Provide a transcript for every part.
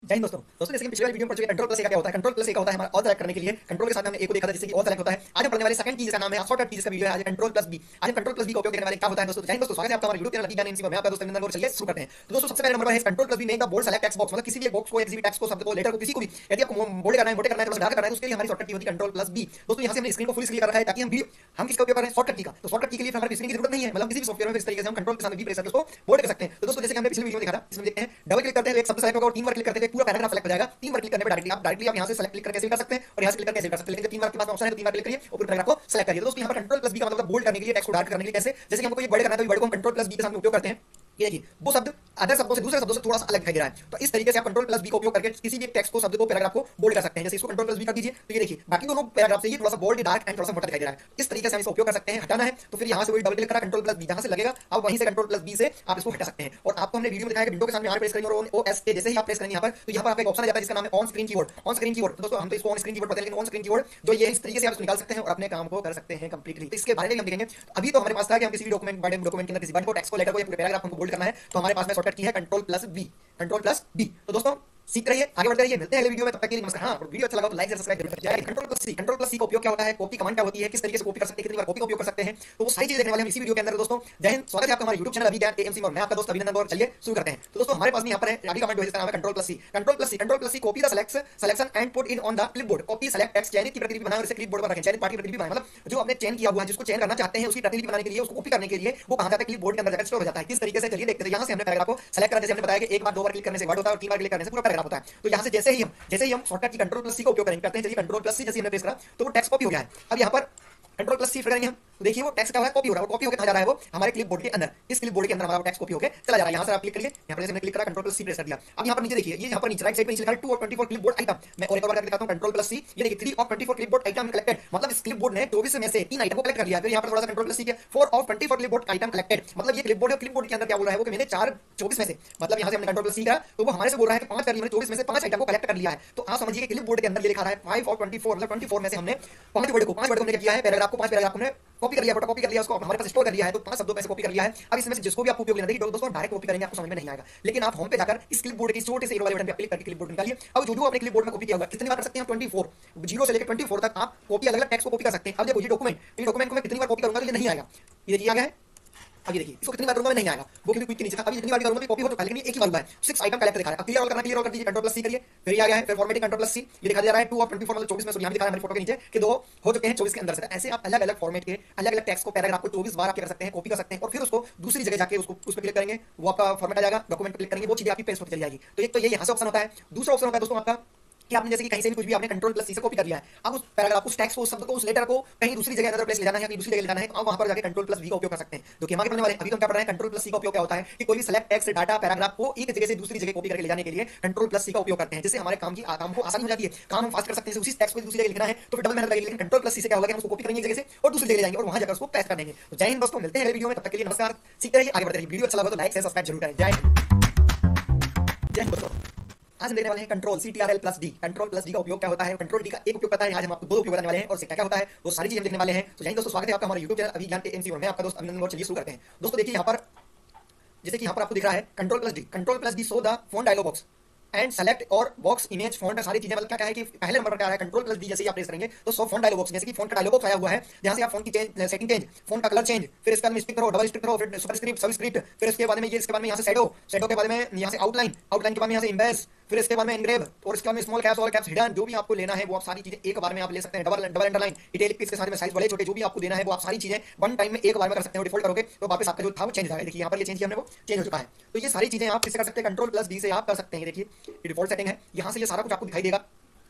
जय हिंद दोस्तों जैसे कि पिछले वाली वीडियो में पढ़ चुके कंट्रोल प्लस ए का क्या होता है। कंट्रोल प्लस ए का होता है हमारा ऑल सेलेक्ट करने के लिए। कंट्रोल के साथ में हमने ए को देखा था जिससे कि ऑल सेलेक्ट होता है। आज हम पढ़ने वाले सेकंड की जिसका नाम है शॉर्टकट की जिसका वीडियो है आज कंट्रोल प्लस बी। आज हम कंट्रोल प्लस बी का उपयोग करने वाले क्या होता है दोस्तों। जय हिंद दोस्तों, स्वागत है आपका हमारे यूट्यूब चैनल लकी ज्ञान एमसी में। मैं आपका दोस्त अभिनंदन और चलिए शुरू करते हैं। तो दोस्तों सबसे पहले नंबर पर है control plus B make the bold select text box, मतलब किसी भी एक बॉक्स को, किसी भी टेक्स्ट को, शब्द को, लेटर को, किसी को भी यदि आपको बोल्ड करना है, मोटे करना है, थोड़ा सा डार्क करना है तो उसके लिए हमारी शॉर्टकट की होती है कंट्रोल प्लस बी। दोस्तों यहां से हमने स्क्रीन को फुल स्क्रीन कर रखा है ताकि हम किसका उपयोग कर रहे हैं, शॉर्टकट की का। तो शॉर्टकट की के लिए हमारे स्क्रीन की जरूरत नहीं है, मतलब किसी भी सॉफ्टवेयर में इस तरीके से हम कंट्रोल के साथ बी प्रेस करके उसको बोल्ड कर सकते हैं। तो दोस्तों जैसे कि हमने पिछले वीडियो में देखा था, इसमें देखते हैं डबल क्लिक करते हैं तो एक शब्द सेलेक्ट होगा और तीन बार क्लिक करते हैं पूरा पैराग्राफ सेलेक्ट हो जाएगा। तीन बार क्लिक करने पर डायरेक्टली आप यहां से सेलेक्ट क्लिक करके ऐसे भी कर सकते हैं और यहां से क्लिक करके ऐसे भी कर सकते हैं। लेकिन जब तीन बार के पास ऑप्शन है तो तीन बार क्लिक करिए और पूरे पैराग्राफ को सेलेक्ट करिए। तो दोस्तों यहां पर कंट्रोल प्लस बी का मतलब बोल्ड करने के लिए, टेक्स्ट को डार्क करने के लिए कैसे, जैसे कि हमको ये बड़े करना है तो बड़े को हम कंट्रोल प्लस बी के साथ में उपयोग करते हैं। ये देखिए वो शब्द अदर शब्दों से, दूसरे शब्दों से थोड़ा सा अलग दिखाई दे रहा है, तो इस तरीके से आप कंट्रोल प्लस बी का उपयोग करके किसी भी एक टेक्स्ट को, शब्द को, पैराग्राफ को बोल्ड कर सकते हैं। जैसे इसको कंट्रोल प्लस बी कर दीजिए तो ये देखिए बाकी दोनों पैराग्राफ से ये थोड़ा सा बोल्ड, डार्क एंड थोड़ा सा मोटा दिखाई दे रहा है। इस तरीके से हम इसका उपयोग कर सकते हैं। हटाना है तो फिर यहां से वही डबल क्लिक करा, कंट्रोल प्लस बी जहां से लगेगा अब वहीं से कंट्रोल प्लस बी से आप इसको हटा सकते हैं। और आपको हमने वीडियो में दिखाया कि विंडो के सामने आर प्रेस करेंगे और ओएस के जैसे ही आप प्रेस करेंगे यहां पर, तो यहां पर आपका एक ऑप्शन आ जाता है जिसका नाम है on screen keyboard. On screen keyboard तो दोस्तों हम तो इसको ऑन स्क्रीन कीबोर्ड बताते हैं, लेकिन ऑन स्क्रीन कीबोर्ड जो ये इस तरीके से आप इसको निकाल सकते हैं और अपने काम को कर सकते हैं कंप्लीटली। तो इसके बारे में हम देखेंगे। अभी तो हमारे पास था कि हम किसी भी डॉक्यूमेंट, बड़े डॉक्यूमेंट के अंदर किसी वर्ड को, टेक्स्ट को, लेटर को या पूरे पैराग्राफ को बोल्ड करना है तो हमारे पास में शॉर्टकट की है control plus B. Control plus B. तो दोस्तों सीख रहिए, आगे बढ़ते रहिए, मिलते हैं अगले वीडियो में। तब तक के लिए नमस्कार। हाँ, वीडियो अच्छा लगा तो लाइक, सब्सक्राइब जरूर करिए। कंट्रोल प्लस सी का उपयोग क्या होता है, कॉपी कमांड क्या होती है, किस तरीके से कॉपी कर सकते हैं, कितनी बार कॉपी का उपयोग कर सकते हैं, तो वो सारी चीजें देखने वाले हम इसी वीडियो के अंदर। दोस्तों जय हिंद, स्वागत है आपका हमारे यूट्यूब चैनल अभी ज्ञान एएमसी में। मैं आपका दोस्त अभिनंदन और चलिए शुरू करते हैं। तो दोस्तों हमारे पास में यहाँ पर है आगे कमांड जिसका नाम है control plus C. Control plus C copy the selection and put in on the clipboard. Copy select text, चयनित की प्रतिलिपि बनाएं और इसे क्लिपबोर्ड पर रखें। चयनित पार्ट की प्रतिलिपि बनाएं, मतलब जो आपने चयन किया हुआ है, जिसको चयन करना चाहते हैं उसकी प्रतिलिपि बनाने के लिए, उसको कॉपी करने के लिए वो कहां जाता है, क्लिपबोर्ड के अंदर जाकर स्टोर हो जाता है। किस तरीके से चलिए देखते हैं। यहां से हमने पैराग्राफ को सेलेक्ट करा, जैसे हमने बताया कि एक बार, दो बार क्लिक करने से वर्ड होता है और तीन बार क्लिक करने से पूरा पैराग्राफ होता है। तो यहां से जैसे ही हम शॉर्टकट की कंट्रोल प्लस सी का उपयोग करते हैं। चलिए कंट्रोल प्लस सी जैसे हमने प्रेस करा तो वो टेक्स्ट कॉपी हो गया है। अब यहाँ पर कंट्रोल प्लस सी करेंगे हम तो देखिए वो टेक्स्ट क्या हो रहा है, कॉपी हो रहा है। और कॉपी होकर कहां जा रहा है, वो हमारे क्लिपबोर्ड के अंदर। इस क्लिपबोर्ड के अंदर हमारा टेक्स्ट कॉपी होकर चला जा रहा है। यहां से आप क्लिक करिए, यहां पर जैसे हमने क्लिक करा, कंट्रोल प्लस सी प्रेस कर दिया। अब यहां पर नीचे देखिए, ये यहां पर नीचे राइट साइड पे नीचे लिखा है 2 और 24 क्लिपबोर्ड आइटम। मैं और एक बार करके दिखाता हूं, कंट्रोल प्लस सी। ये देखिए 3 ऑफ 24 क्लिपबोर्ड आइटम कलेक्टेड, मतलब इस क्लिपबोर्ड ने 24 में से 3 आइटम को कलेक्ट कर लिया। फिर यहां पर थोड़ा सा कंट्रोल प्लस सी के 4 ऑफ 24 क्लिपबोर्ड आइटम कलेक्टेड, मतलब ये क्लिपबोर्ड है। क्लिपबोर्ड के अंदर क्या बोल रहा है वो कि मैंने 4 24 में से, मतलब यहां से हमने कंट्रोल प्लस सी करा तो वो हमारे से बोल रहा है कि 5 कर लिया, मैंने 24 में से 5 आइटम को कलेक्ट कर लिया है। तो आप समझिए कि क्लिपबोर्ड के अंदर ये लिखा रहा है 5 और 24, मतलब 24 में से हमने 5 वर्ड को हमने किया है, पैराग्राफ को 5 पैराग्राफ हमने कॉपी कर लिया, फोटो कॉपी कर लिया, उसको हमारे पास स्टोर कर लिया है। तो 5 शब्दों में से कॉपी कर लिया है। अब इसमें से जिसको भी आपको उपयोग लेना, देखिए दोस्तों डायरेक्ट कॉपी करेंगे आपको समझ में नहीं आएगा, लेकिन आप होम पे जाकर इस क्लिपबोर्ड की छोटे से एरो वाले बटन पे क्लिक करके क्लिपबोर्ड निकालिए। अब जो अपने क्लिपबोर्ड में कॉपी किया होगा कितनी बार कर सकते हैं, 24 जीरो से लेकर 24 तक आप कॉपी, अलग अलग टेक्स्ट को कॉपी कर सकते हैं। अब देखो ये डॉक्यूमेंट को मैं कितनी बार कॉपी करूंगा तो ये नहीं आएगा। ये देखिए आ गया है। अब ये देखिए इसको कितनी बार करूंगा मैं नहीं आएगा, वो क्योंकि क्विक के नीचे था। अभी जितनी बार भी करूंगा कॉपी हो चुका है, लेकिन एक ही बार हुआ है। 6 आइटम कलेक्ट दिखा रहा है। अब क्लियर ऑल करना, क्लियर ऑल कर दीजिए, कंट्रोल प्लस सी करिए। फिर ये आ गया है, फिर फॉर्मेटिंग कंट्रोल प्लस सी, ये दिखा दे रहा है 2 और 24 मतलब 24 में से। यहां दिखा रहा है हमारी फोटो के नीचे कि 2 हो चुके हैं 24 के अंदर से। ऐसे आप अलग अलग फॉर्मेट के अलग अलग टेक्स्ट को, पैराग्राफ को 24 बार आप क्या कर सकते हैं, कॉपी कर सकते हैं और फिर उसको दूसरी जगह जाके उसको उस पर क्लिक करेंगे, वो आपका फॉर्मेट आ जाएगा, डॉक्यूमेंट पर क्लिक करेंगे, वो चीजें आपकी पेस्ट होती चली जाएगी। तो एक तो ये यहां से ऑप्शन होता है। दूसरा ऑप्शन होता है दोस्तों आपका कि आपने जैसे कि कहीं से भी कुछ भी आपने कंट्रोल प्लस सी से कॉपी कर लिया है, अब उस पैराग्राफ, उस टेक्स्ट को, उस शब्द को, उस लेटर को कहीं दूसरी जगह, अदर प्लेस ले जाना है या कहीं दूसरी जगह ले जाना है, तो आप वहां पर जाके कंट्रोल प्लस वी का उपयोग कर सकते हैं। जो कि हम आगे पढ़ने वाले हैं। अभी तो हम क्या पढ़ रहे हैं, कंट्रोल प्लस सी का उपयोग क्या होता है कि कोई भी सेलेक्ट टेक्स्ट, डाटा, पैराग्राफ को एक जगह से दूसरी जगह कॉपी करके ले जाने के लिए कंट्रोल प्लस सी का उपयोग करते हैं, जिससे हमारे काम को आसानी हो जाती है, काम हम फास्ट कर सकते हैं। उसी टेक्स्ट को दूसरी जगह लिखना है तो फिर डबल मेहनत लगेगी, लेकिन कंट्रोल प्लस सी से क्या होगा कि हम उसको कॉपी करेंगे एक जगह से और दूसरी जगह ले जाएंगे और वहां जाकर उसको पेस्ट कर देंगे। तो जय हिंद दोस्तों, मिलते हैं अगले वीडियो में। तब तक के लिए नमस्कार, सीखते रहिए, आगे बढ़ते रहिए। वीडियो अच्छा लगा तो लाइक, शेयर, सब्सक्राइब जरूर करें। जय हिंद दोस्तों। आज हम देखने वाले हैं control CTRL plus D. Control plus D का उपयोग क्या होता है, कंट्रोल डी का एक उपयोग पता है, आज हम आपको दो उपयोग बताने वाले हैं और क्या क्या होता है वो सारी चीजें देखने वाले हैं। तो यही दोस्तों स्वागत है आपका हमारे यूट्यूब चैनल अभी ज्ञान एएमसी में। मैं आपका दोस्त अभिनंदन और चलिए शुरू करते हैं। दोस्तों देखिए यहाँ पर, जैसे कि यहाँ पर आपको दिख रहा है control plus D show the font dialog box and select और बॉक्स इमेज फॉन्ट, सारी चीजें, मतलब क्या है कि पहले नंबर पर क्या है कंट्रोल प्लस डी। जैसे ही आप प्रेस करेंगे तो सो फॉन्ट डायलॉग बॉक्स, जैसे कि फॉन्ट का डायलॉग बॉक्स आया हुआ है, जहां से आप फॉन्ट की सेटिंग चेंज, फॉन्ट का कलर चेंज, फिर इसके बाद में स्टिक करो, डबल स्टिक करो, फिर सुपरस्क्रिप्ट, सबस्क्रिप्ट, फिर इसके बाद में ये, इसके बाद में यहाँ से शैडो के बाद में यहाँ से आउटलाइन के बाद में यहाँ से इम्बेस, फिर इसके बाद में एनग्रेव और इसके बाद में small caps, all caps, hidden, जो भी आपको लेना है वो आप सारी चीजें एक बार में आप ले सकते हैं। डबल अंडरलाइन, इटैलिक, इसके साथ में साइज बड़े छोटे जो भी आपको देना है वो आप सारी चीजें वन टाइम में एक बार में कर सकते हैं। डिफॉल्ट करोगे तो वापस आपका जो था वो चेंज हो जाएगा। देखिए यहाँ पर ये चेंज किया हमने, वो चेंज हो चुका है। तो ये सारी चीजें आप किससे कर सकते हैं, कंट्रोल प्लस डी से आप कर सकते हैं। देखिए ये डिफॉल्ट सेटिंग है, यहाँ से ये सारा कुछ आपको दिखाई देगा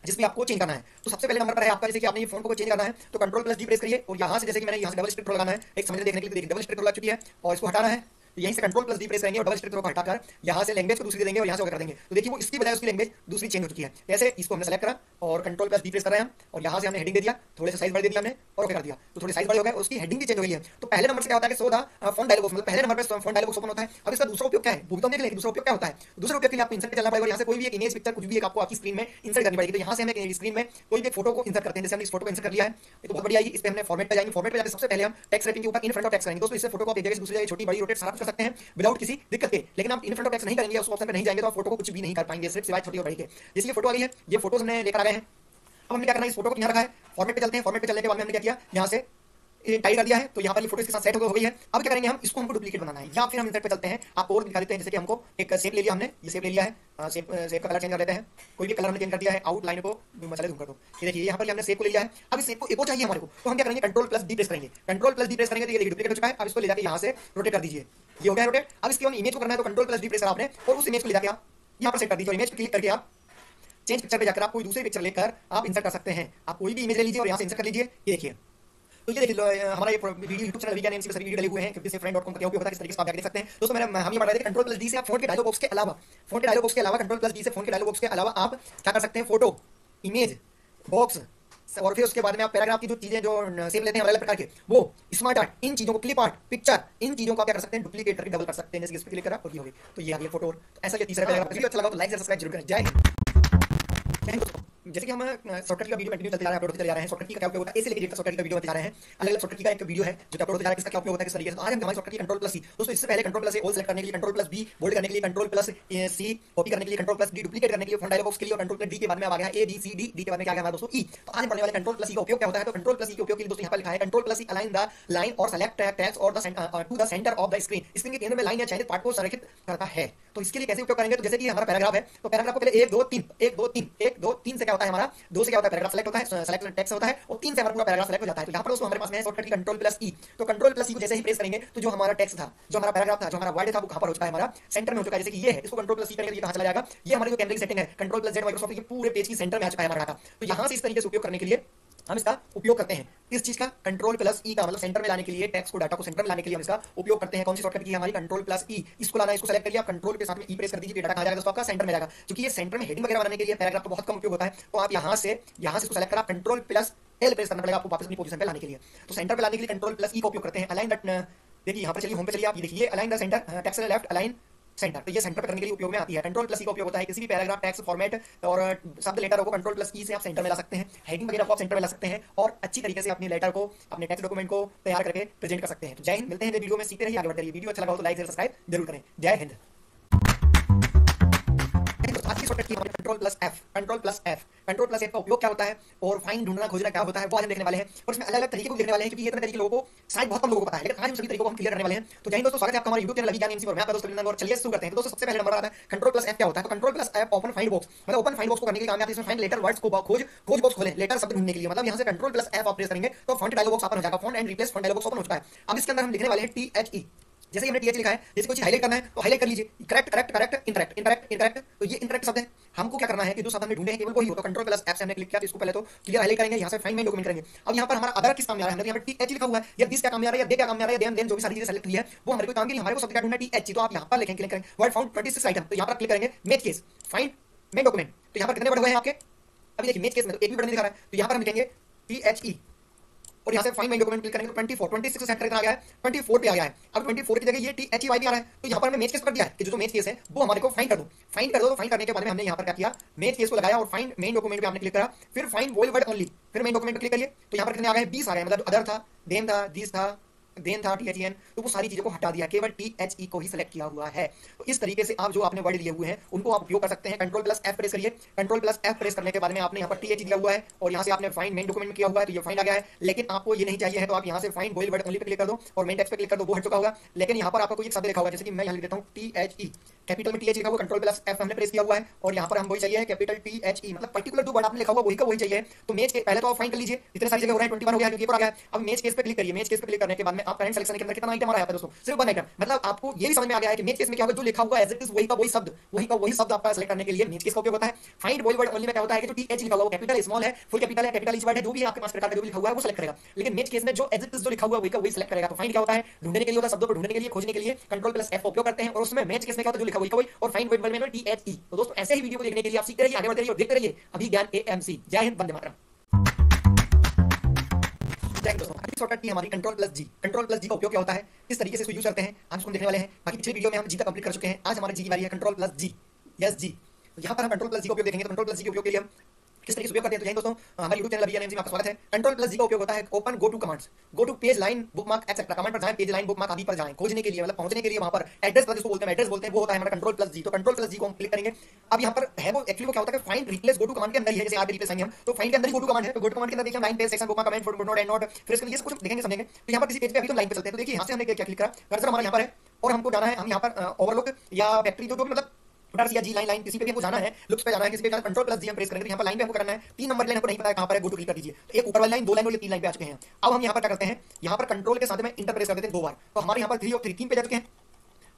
जिसमें आपको चेंज करना है। तो सबसे पहले नंबर पर है आपका, जैसे कि आपने ये फोन को चेंज करना है तो कंट्रोल प्लस डी प्रेस करिए और यहाँ से जैसे कि मैंने यहाँ से डबल स्टिक लगाना है, एक समझने देखने के लिए। देखिए डबल स्टिक लग चुकी है और इसको हटाना है, यहीं से कंट्रोल प्लस डी प्रेस करेंगे और डबल स्टिक को हटाकर यहाँ से लैंग्वेज को दूसरी दे देंगे और यहाँ से ओके कर देंगे। तो देखिए वो इसकी बजाय उसकी लैंग्वेज दूसरी चेंज हो चुकी है। ऐसे इसको हमने सेलेक्ट करा और कंट्रोल प्लस डी प्रेस कर रहे हैं और यहाँ से हमने हेडिंग दे दिया, थोड़े से साइज बढ़ दे दिया हमने और ओके कर दिया, तो थोड़ी साइज बड़े हो गए, उसकी हेडिंग भी चेंज हो गई है। तो पहले नंबर से क्या होता है कि सो द फॉन्ट डायलॉग, मतलब पहले नंबर पे फॉन्ट डायलॉग ओपन होता है। अब इसका दूसरा उपयोग क्या है, भूमिका देख लेंगे। दूसरा उपयोग क्या होता है, दूसरा उपयोग के लिए आपको इंसर्ट पे चलना पड़ेगा। यहाँ से कोई भी एक इमेज, पिक्चर, कुछ भी एक आपको आपकी स्क्रीन में इंसर्ट करनी पड़ेगी। तो यहाँ से हमें स्क्रीन में कोई भी फोटो को इंसर्ट करते हैं। जैसे हमने इस फोटो को इंसर्ट कर लिया है, तो बहुत बढ़िया। इस पे हमने फॉर्मेट पे जाएंगे, फॉर्मेट पे जाकर सबसे पहले हम टेक्स्ट रेटिंग के ऊपर इन फ्रंट ऑफ टेक्स्ट करेंगे। दोस्तों इससे फोटो को आप एक जगह से दूसरी जगह छोटी बड़ी रोटेट सारा कुछ कर सकते हैं विदाउट किसी दिक्कत के। लेकिन आप इन फ्रंट ऑफ टेक्स्ट नहीं करेंगे, उस ऑप्शन पे नहीं जाएंगे तो आप फोटो को कुछ भी नहीं कर पाएंगे, सिर्फ सिवाय छोटी और बड़ी के। जैसे ये फोटो आ गई है, ये फोटोज हमने लेकर आ गए हैं। अब हमने क्या करना है, इस फोटो को यहाँ रखा है, फॉर्मेट पे चलते हैं। फॉर्मेट पे चलने के बाद में हमने क्या किया, यहाँ से टाइप कर दिया है, तो यहाँ पर ये फोटो इसके साथ सेट हो गई है। अब क्या करेंगे हम, इसको हमको डुप्लीकेट बनाना है, या फिर हम इंसर्ट पे चलते हैं, आपको और दिखा देते हैं। जैसे कि हमको एक शेप ले लिया हमने, ये शेप ले लिया है, शेप का कलर चेंज कर देते हैं, कोई भी कलर हमने चेंज कर दिया है, आउटलाइन को मसाले दूंगा। तो ये देखिए यहाँ पर हमने शेप को ले लिया है। अब इस शेप को एक और चाहिए हमारे को, तो हम क्या करेंगे, कंट्रोल+D प्रेस करेंगे। कंट्रोल+D प्रेस करेंगे तो ये डुप्लीकेट हो चुका है। अब इसको ले जाकर यहाँ से रोटेट कर दीजिए, ये हो गया रोटेट। अब इसके इमेज को करना है, तो कंट्रोल+D प्रेस करा आपने और उस इमेज को ले जाकर आप यहाँ पर सेट कर दीजिए। इमेज पे क्लिक करके आप चेंज पिक्चर पे जाकर आप कोई दूसरी पिक्चर लेकर आप इंसर्ट कर सकते हैं। आप कोई भी इमेज ले लीजिए और यहाँ से इंसर्ट कर लीजिए। ये देखिए, तो ये देखिए हमारा ये वीडियो यूट्यूब चैनल वीडियो सभी वीडियो डले हुए हैं, क्योंकि friend.com का क्या उपयोग होता है, किस तरीके से आप देख सकते हैं। दोस्तों हम ये पढ़ रहे थे कंट्रोल+D से आप फोन के डायलॉग बॉक्स के अलावा कंट्रोल+D से फोन के डायलॉग बॉक्स के अलावा आप क्या कर सकते हैं, फोटो, इमेज, बॉक्स और फिर उसके बाद में आप पैराग्राफ की जो चीजें जो सेव लेते हैं अलग अलग प्रकार के, वो स्मार्ट आर्ट, इन चीजों को, क्लिप आर्ट, पिक्चर, इन चीजों को क्या कर सकते हैं, डुप्लीकेट करके डबल कर सकते हैं। जैसे इस पे क्लिक करा और ये हो गई, तो ये आ गया फोटो। तो ऐसा ये तीसरा पैराग्राफ। वीडियो अच्छा लगा तो लाइक और सब्सक्राइब जरूर करें। जय हिंद। जैसे कि हम शॉर्टकट का वीडियो कंटिन्यू चलते जा रहे हैं, अपलोड होते जा रहे हैं। शॉर्टकट का क्या उपयोग होता है, ऐसे लेके शॉर्टकट का वीडियो होते जा रहे हैं। अलग अलग शॉर्टकट का एक वीडियो है जो अपलोड होता जा रहा है, किसका क्या उपयोग होता है, किस तरीके से। आज हम हमारे शॉर्टकट की कंट्रोल+C। दोस्तों इससे पहले कंट्रोल+A ऑल सेलेक्ट करने के लिए, कंट्रोल+B बोल्ड करने के लिए, कंट्रोल+C कॉपी करने के लिए, कंट्रोल+D डुप्लीकेट करने के लिए, फ्रंट डायलॉग बॉक्स के लिए, और कंट्रोल+D के बाद में आ गया ABCD के बाद में क्या आ गया हमारा दोस्तों E। तो आज पढ़ने वाले कंट्रोल+C का उपयोग क्या होता है। तो कंट्रोल+C के उपयोग के लिए दोस्तों यहाँ पर लिखा है कंट्रोल+C अलाइन द लाइन और सेलेक्ट टेक्स्ट और to the centre of the screen. Screen के केंद्र में लाइन या चयनित पार्ट को संरेखित करता है। तो इसके लिए कैसे उपयोग करेंगे, तो जैसे कि हमारा पैराग्राफ है, तो पैराग्राफ को पहले 1 2 3 1 2 3 1 2 3 से क्या होता है हमारा, 2 से क्या होता है, पैराग्राफ सेलेक्ट होता है, सेलेक्ट टेक्स्ट होता है, और 3 से हमारा पूरा पैराग्राफ सेलेक्ट हो जाता है। तो यहाँ पर दोस्तों हमारे पास में है शॉर्टकट की कंट्रोल+E। तो कंट्रोल+E को जैसे ही प्रेस करेंगे तो जो हमारा टेक्स्ट था, जो हमारा पैराग्राफ था, जो हमारा वर्ड था, वो कहां पर हो चुका है, हमारा सेंटर में हो चुका है। जैसे कि ये है, इसको कंट्रोल+C करेंगे तो ये कहां चला जाएगा, ये हमारी जो कैमरे की सेटिंग है कंट्रोल+Z माइक्रोसॉफ्ट, ये पूरे पेज की सेंटर में आ चुका है हमारा डाटा। तो यहाँ से इस तरीके से उपयोग करने के लिए हम इसका उपयोग करते हैं। इस चीज का कंट्रोल+E का मतलब सेंटर में लाने के लिए, टेक्स्ट को, डाटा को सेंटर में लाने के लिए हम इसका उपयोग करते हैं। कौन सी शॉर्टकट की हमारी कंट्रोल+E। इसको लाना है, इसको सेलेक्ट करिए आप, कंट्रोल के साथ में E प्रेस कर दीजिए, डाटा कहां जाएगा दोस्तों, आपका सेंटर में जाएगा। क्योंकि ये सेंटर में हेडिंग वगैरह बनाने के लिए पैराग्राफ तो बहुत कम उपयोग होता है, तो आप यहाँ से इसको सेलेक्ट करा, कंट्रोल+L प्रेस करना पड़ेगा आपको वापस अपनी पोजीशन पे लाने के लिए। तो सेंटर पे लाने के लिए कंट्रोल+E का उपयोग करते हैं। अलाइन दैट, देखिए यहाँ पर चलिए, होम पे चलिए आप, ये देखिए align the centre, text left align centre, तो ये सेंटर पे करने के लिए उपयोग में आती है। कंट्रोल+E का उपयोग होता है किसी भी पैराग्राफ, टेक्स्ट, फॉर्मेट और शब्द लेटर को कंट्रोल+E से आप सेंटर में ला सकते हैं। हेडिंग वगैरह को आप सेंटर में ला सकते हैं और अच्छी तरीके से अपने लेटर को, अपने टेक्स्ट डॉक्यूमेंट को तैयार करके प्रेजेंट कर सकते हैं। तो जय हिंद, मिलते हैं वीडियो में, सीखते रहिए, आगे बढ़ते रहिए। वीडियो अच्छा लगा हो तो लाइक सब्सक्राइब जरूर करें। जय हिंद। आज की शॉर्टकट की हमारी कंट्रोल+F का उपयोग क्या होता है और फाइंड ढूंढना खोजना क्या होता है, वो आज हम देखने वाले हैं। और इसमें अलग अलग तरीके को देखने वाले हैं, क्योंकि ये तरह तरीके लोगों को शायद बहुत कम लोगों को पता है, लेकिन आज हम सभी तरीकों को हम क्लियर करने वाले हैं। तो जय हिंद दोस्तों, स्वागत है आपका हमारे YouTube चैनल अभी ज्ञान इनसी पर। मैं आपका दोस्त अभिनंदन, और चलिए शुरू करते हैं। तो दोस्तों सबसे पहले नंबर आता है कंट्रोल+F क्या होता है। तो कंट्रोल+F ओपन फाइंड बॉक्स, मतलब ओपन फाइंड बॉक्स को करने के काम आती है। इसमें फाइंड लेटर वर्ड्स को खोज बॉक्स खोलें, लेटर शब्द ढूंढने के लिए। मतलब यहाँ से कंट्रोल+F आप प्रेस करेंगे तो फॉन्ट डायलॉग बॉक्स ओपन हो जाएगा, font and replace font dialog box open हो चुका है। अब इसके अंदर हम लिखने वाले हैं THE। जैसे हमने TH लिखा है, जैसे कोई चीज हाईलाइट करना है तो हाईलाइट कर लीजिए, करेक्ट करेक्ट करेक्ट, इंटरेक्ट। तो ये इंटरेक्ट शब्द है, हमको क्या करना है कि जो शब्द हमने ढूंढे हैं केवल वही हो। तो कंट्रोल+F से हमने क्लिक किया, तो इसको पहले तो क्लियर हाईलाइट करेंगे, यहाँ से फाइंड मेन डॉक्यूमेंट करेंगे। अब यहाँ पर हमारा अदर किस काम में आ रहा है, यहाँ पर TH लिखा हुआ है, या दिस क्या काम में आ रहा है, या दे क्या काम में आ रहा है, देन जो भी सारी चीजें सेलेक्ट हुई है वो हमारे को काम की नहीं, हमारे को शब्द क्या ढूंढना है, TH। तो आप यहाँ पर लिखेंगे, क्लिक करेंगे वर्ड फाउंड 26 आइटम, तो यहाँ पर क्लिक करेंगे मेज केस फाइंड मेन डॉक्यूमेंट। तो यहाँ पर कितने वर्ड हुए हैं आपके, अभी देखिए मेज केस में तो एक भी वर्ड नहीं दिखा रहा है, तो यहाँ पर हम लिखेंगे THE और यहाँ से फाइंड मेन डॉक्यूमेंट क्लिक करेंगे तो 26 सेट करके आ गया है, 24 पे आ गया है। अब 24 की जगह ये THEY भी आ रहा है, तो यहाँ पर मैं मेज केस कर दिया है कि जो मेज केस है वो हमारे को फाइंड कर दो। तो फाइंड करने के बाद में हमने यहाँ पर क्या किया, मेज केस को लगाया और फाइंड मेन डॉक्यूमेंट पे हमने क्लिक करा, फिर फाइंड वोल वर्ड ओनली, फिर मेन डॉक्यूमेंट पे क्लिक करिए। तो यहाँ पर कितने आ गए, 20 आ गए। मतलब अदर था, देन था, दिस था, देन था, THEN, तो वो सारी चीजों को हटा दिया, केवल THE को ही सिलेक्ट किया हुआ है। तो इस तरीके से आप जो आपने वर्ड लिए हुए हैं उनको आप उपयोग कर सकते हैं। कंट्रोल+F प्रेस करिए, कंट्रोल+F प्रेस करने के बाद में आपने यहाँ पर TH दिया हुआ है और यहाँ से आपने फाइंड मेन डॉक्यूमेंट किया हुआ है, तो ये फाइंड आ गया है। लेकिन आपको ये नहीं चाहिए है तो आप यहाँ से फाइंड वोल वर्ड ओनली पे क्लिक कर दो और मेन टेक्स्ट पे क्लिक कर दो, वो हट चुका होगा। लेकिन यहाँ पर आपको कोई एक शब्द लिखा हुआ है, जैसे कि मैं यहाँ लिख देता हूँ THE, कैपिटल में TH लिखा हुआ, कंट्रोल+F हमने प्रेस किया हुआ है और यहाँ पर हम वही चाहिए कैपिटल THE, मतलब पर्टिकुलर जो वर्ड आपने लिखा हुआ वही का वही चाहिए। तो मेज के पहले तो आप फाइंड कर लीजिए, इतने सारी जगह हो रहा है, 21 हो गया क्योंकि आ गया। अब मेज केस पे क्लिक करिए, मेज केस पे क्लिक करने के बाद में आप करंट सिलेक्शन के अंदर कितना आइटम आ रहा है दोस्तों, सिर्फ 1 आइटम। मतलब आपको ये भी समझ में आ गया है कि मेज केस में क्या होगा, जो लिखा हुआ एज इट इज वही का वही शब्द आपका सेलेक्ट करने के लिए मेज केस का उपयोग होता है। फाइंड वोल वर्ड ओनली में क्या होता है कि जो TH लिखा हुआ है कैपिटल स्मॉल है, फुल कैपिटल है, कैपिटल ईच वर्ड है, जो भी आपके पास प्रकार का जो लिखा हुआ है वो सेलेक्ट करेगा। लेकिन मेज केस में जो एज इट इज जो लिखा हुआ है वही का वही सेलेक्ट करेगा। तो फाइंड क्या होता है, ढूंढने के लिए होता है, शब्दों को ढूंढने के लिए, खोजने के लिए कंट्रोल+F उपयोग करते हैं। और उसमें मेज केस में क्या होता है, जो लिखा हुआ है वही, और फाइंड वोल वर्ड में THE। तो दोस्तों ऐसे ही वीडियो को देखने के लिए आप सीखते रहिए, आगे बढ़ते रहिए और देखते रहिए अभी ज्ञान AMC। जय हिंद, वंदे मातरम। शॉर्टकट की हमारी कंट्रोल+G का उपयोग क्या होता है, किस तरीके से इसको यूज करते हैं आज हम देखने वाले हैं। बाकी पिछले वीडियो में हम G तक कंप्लीट कर चुके हैं, आज हमारी G की बारी है कंट्रोल+G। यस जी, तो यहाँ पर हम कंट्रोल+G का उपयोग देखेंगे। तो कंट्रोल+G के उपयोग के लिए हम किस तरीके से उपयोग करते हैं तो जय हिंद दोस्तों, हमारे YouTube चैनल अभिज्ञान में आपका स्वागत है। कंट्रोल प्लस जी का उपयोग होता है open go to commands, go to page line bookmark etcetera, command पर जाएं, पेज लाइन बुकमार्क आदि पर जाएं, खोजने के लिए मतलब पहुंचने के लिए वहां पर एड्रेस पर जिसको बोलते हैं एड्रेस बोलते हैं वो होता है हमारा कंट्रोल प्लस जी। तो कंट्रोल प्लस जी को हम क्लिक करेंगे। अब यहाँ पर है वो एक्चुअली वो क्या होता है find replace go to command के अंदर ही है, जैसे आप रिप्लेस आएंगे हम तो फाइंड के अंदर ही गो टू कमांड है। तो गो टू कमांड के अंदर देखिए line page section bookmark comment foot note and note फिर इसके लिए कुछ देखेंगे समझेंगे। तो यहाँ पर किसी पेज पे अभी तो लाइन पे चलते हैं तो देखिए यहाँ से हमने क्या क्लिक करा, कर्सर हमारा यहाँ पर है और हमको जाना है, हम यहाँ पर ओवरलुक या फैक्ट्री जो भी मतलब या जी लाइन किसी पे भी हमको जाना है, लुक्स पे जाना है, किसी पे कंट्रोल प्लस जी हम प्रेस करेंगे तो यहाँ पर लाइन पे हमको करना है। 3 नंबर लाइन हमको नहीं पता है कहां पर है, गो टू क्लिक कर दीजिए। तो एक ऊपर वाली लाइन, 2 लाइन और ये 3 लाइन पे आ चुके हैं। अब हम यहाँ पर क्या करते हैं, यहाँ पर कंट्रोल के साथ में इंटर प्रेस कर देते हैं 2 बार। तो हमारे यहाँ पर 3 और 3 पे जा चुके हैं।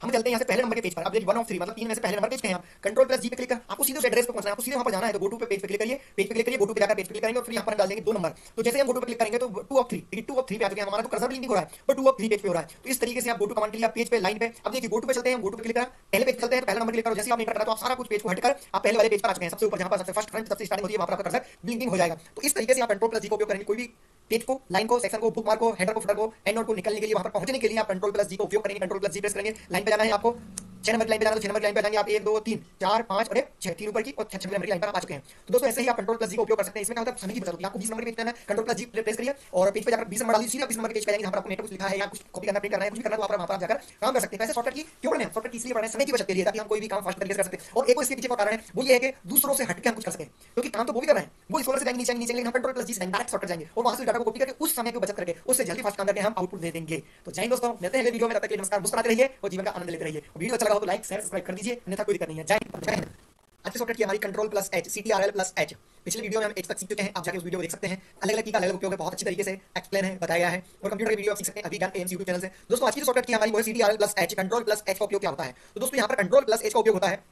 हम चलते हैं यहाँ से पहले नंबर के पेज पर। अब देखिए 1 ऑफ 3 मतलब 3 में से पहले नंबर पेज पे हैं हम। कंट्रोल प्लस जी पे क्लिक कर आपको सीधे उस एड्रेस पे पहुंचना है, आपको सीधे वहां पर जाना है। तो गो टू पे पेज पे क्लिक करिए, पेज पे क्लिक करिए, गो टू पे जाकर पेज पे क्लिक करेंगे और फिर यहाँ पर डाल देंगे 2 नंबर। तो जैसे हम गो टू पे क्लिक करेंगे तो 2 ऑफ 3 देखिए 2 ऑफ 3 पे आ चुके हैं। हमारा तो कर्सर ब्लिंक हो रहा है पर 2 ऑफ 3 पेज पे हो रहा है। तो इस तरीके से आप गो टू कमांड के लिए आप पेज पे लाइन पे अब देखिए गो टू पे चलते हैं, गो टू पे क्लिक करा, पहले पेज चलते हैं, पहला नंबर क्लिक करो, जैसे आप एंटर करा तो आप सारा कुछ पेज को हटकर आप पहले वाले पेज पर आ चुके हैं। सबसे ऊपर जहां पर सबसे फर्स्ट फ्रंट सबसे स्टार्टिंग होती है वहां पर आपका कर्सर ब्लिंकिंग हो जाएगा। तो इस तरीके से आप कंट्रोल प्लस जी का उपयोग करेंगे कोई भी पेज को, लाइन को, सेक्शन को, बुकमार्क को, हेडर को, फुटर को, एंड नोट को निकलने के लिए, वहां पर पहुंचने के लिए आप कंट्रोल प्लस जी का उपयोग करेंगे। कंट्रोल प्लस जी प्रेस करेंगे, लाइन पे जाना है आपको 6 नंबर की लाइन पे जाना है तो 6 नंबर की लाइन पे जाएंगे आप 1 2 3 4 5 और 6 3 ऊपर की और 6 नंबर की लाइन पर आप आ चुके हैं। तो दोस्तों ऐसे ही आप कंट्रोल प्लस जी का उपयोग कर सकते हैं। इसमें क्या होता है समय की बचत होती है। आपको 20 नंबर के पेज पे जाना है, कंट्रोल प्लस जी प्रेस करिए और पेज पे जाकर 20 नंबर डालिए, सीधा 20 नंबर के पेज पे जाएंगे जहां पर आपको नेट कुछ लिखा है या कुछ कॉपी करना, प्रिंट करना है, कुछ भी करना है तो आप वहां पर जाकर काम कर सकते हैं। वैसे शॉर्टकट की क्यों पढ़ना है, शॉर्टकट इसलिए पढ़ना है समय की बचत के लिए, ताकि हम कोई भी काम फास्ट तरीके से कर सकते हैं। और एक और इसके पीछे का कारण है वो ये है कि दूसरों से हटके हम कुछ कर सकें, क्योंकि काम तो वो भी कर रहे हैं, वो स्क्रॉलर से जाएंगे नीचे नीचे, लेकिन हम कंट्रोल प्लस जी से डायरेक्ट शॉर्टकट जाएंगे और वहां से डाटा को कॉपी करके उस समय को बचत करके उससे जल्दी फास्ट काम करके हम आउटपुट दे देंगे। तो जय हिंद दोस्तों, मिलते हैं अगले वीडियो में, तब तक के लिए नमस्कार, मुस्कुराते रहिए और जीवन का आनंद लेते रहिए। वीडियो अच्छा लगा हो तो लाइक शेयर सब्सक्राइब कर दीजिए, अन्यथा कोई दिक्कत नहीं है। जय हिंद। आज की शॉर्टकट की हमारी control plus H CTRL plus H. पिछले वीडियो में हम एच तक सीख चुके हैं, आप जाके उस वीडियो को देख सकते हैं। अलग अलग की का अलग उपयोग है, बहुत अच्छी तरीके से एक्सप्लेन है, बताया है और कंप्यूटर की वीडियो आप सीख सकते हैं अभिज्ञान एम्स यूट्यूब चैनल से। दोस्तों आज की शॉर्टकट की हमारी वो है CTRL plus H. Control plus H का उपयोग क्या होता है, तो दोस्तों यहाँ पर कंट्रोल प्लस एच का उपयोग होता है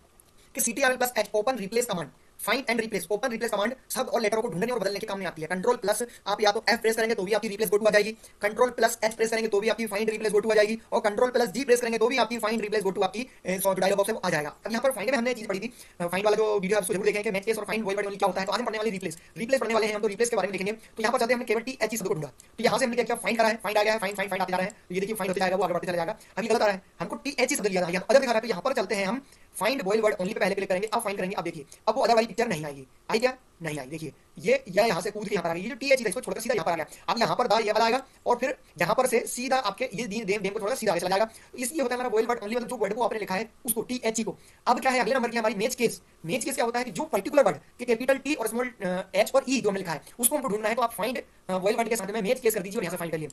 कि CTRL plus H open replace command, find and replace, open replace command शब्द और लेटरों को ढूंढने और बदलने के काम में आती है। कंट्रोल प्लस आप या तो F प्रेस करेंगे तो भी आपकी रिप्लेस गो टू आ जाएगी, कंट्रोल प्लस H प्रेस करेंगे तो भी आपकी फाइंड रिप्लेस गो टू आ जाएगी और कंट्रोल प्लस G प्रेस करेंगे तो भी आपकी फाइंड रिप्लेस गो टू आपकी डायलॉग बॉक्स में आ जाएगा। अब यहाँ पर फाइंड में हमने चीज पढ़ी थी, फाइंड वाला जो वीडियो आप उसको जरूर देखें कि मैच केस और फाइंड वॉइड ओनली क्या होता है। तो आज हम पढ़ने वाले रिप्लेस पढ़ने वाले हैं हम, तो रिप्लेस के बारे में देखेंगे। तो यहाँ पर जाते हैं हमने केवल TH शब्द को ढूंढा, तो यहाँ से हमने क्या किया, फाइंड करा है, फाइंड आ गया है, फाइंड फाइंड फाइंड आते जा रहे हैं। तो ये देखिए फाइंड होते जाएगा, वो आगे बढ़ते चला जाएगा। अभी गलत आ रहा है, हमको TH शब्द लिया था, अदर दिखा रहा है। तो यहाँ पर चलते हैं हम find boil word only pay पहले क्लिक करेंगे, अब फाइंड करेंगे। अब देखिए अब वो अदर वाली पिक्चर नहीं आएगी, आई क्या नहीं आई, देखिए ये यहाँ से कूद के यहाँ पर आ गई, ये जो TH है इसको छोड़कर सीधा यहाँ पर आ गया। अब यहाँ पर दाल ये वाला आएगा और फिर यहाँ पर से सीधा आपके ये देम को छोड़कर सीधा आगे चला जाएगा। इसलिए होता है हमारा बॉयल वर्ड ओनली, मतलब जो वर्ड को आपने लिखा है उसको TH को। अब क्या है अगले नंबर की हमारी मैच केस क्या होता है कि जो पर्टिकुलर वर्ड के कैपिटल T और स्मॉल H और E जो हमने लिखा है उसको हमको ढूंढना है। तो आप फाइंड बॉयल वर्ड के साथ में मैच केस कर दीजिए और यहाँ से फाइंड करिए।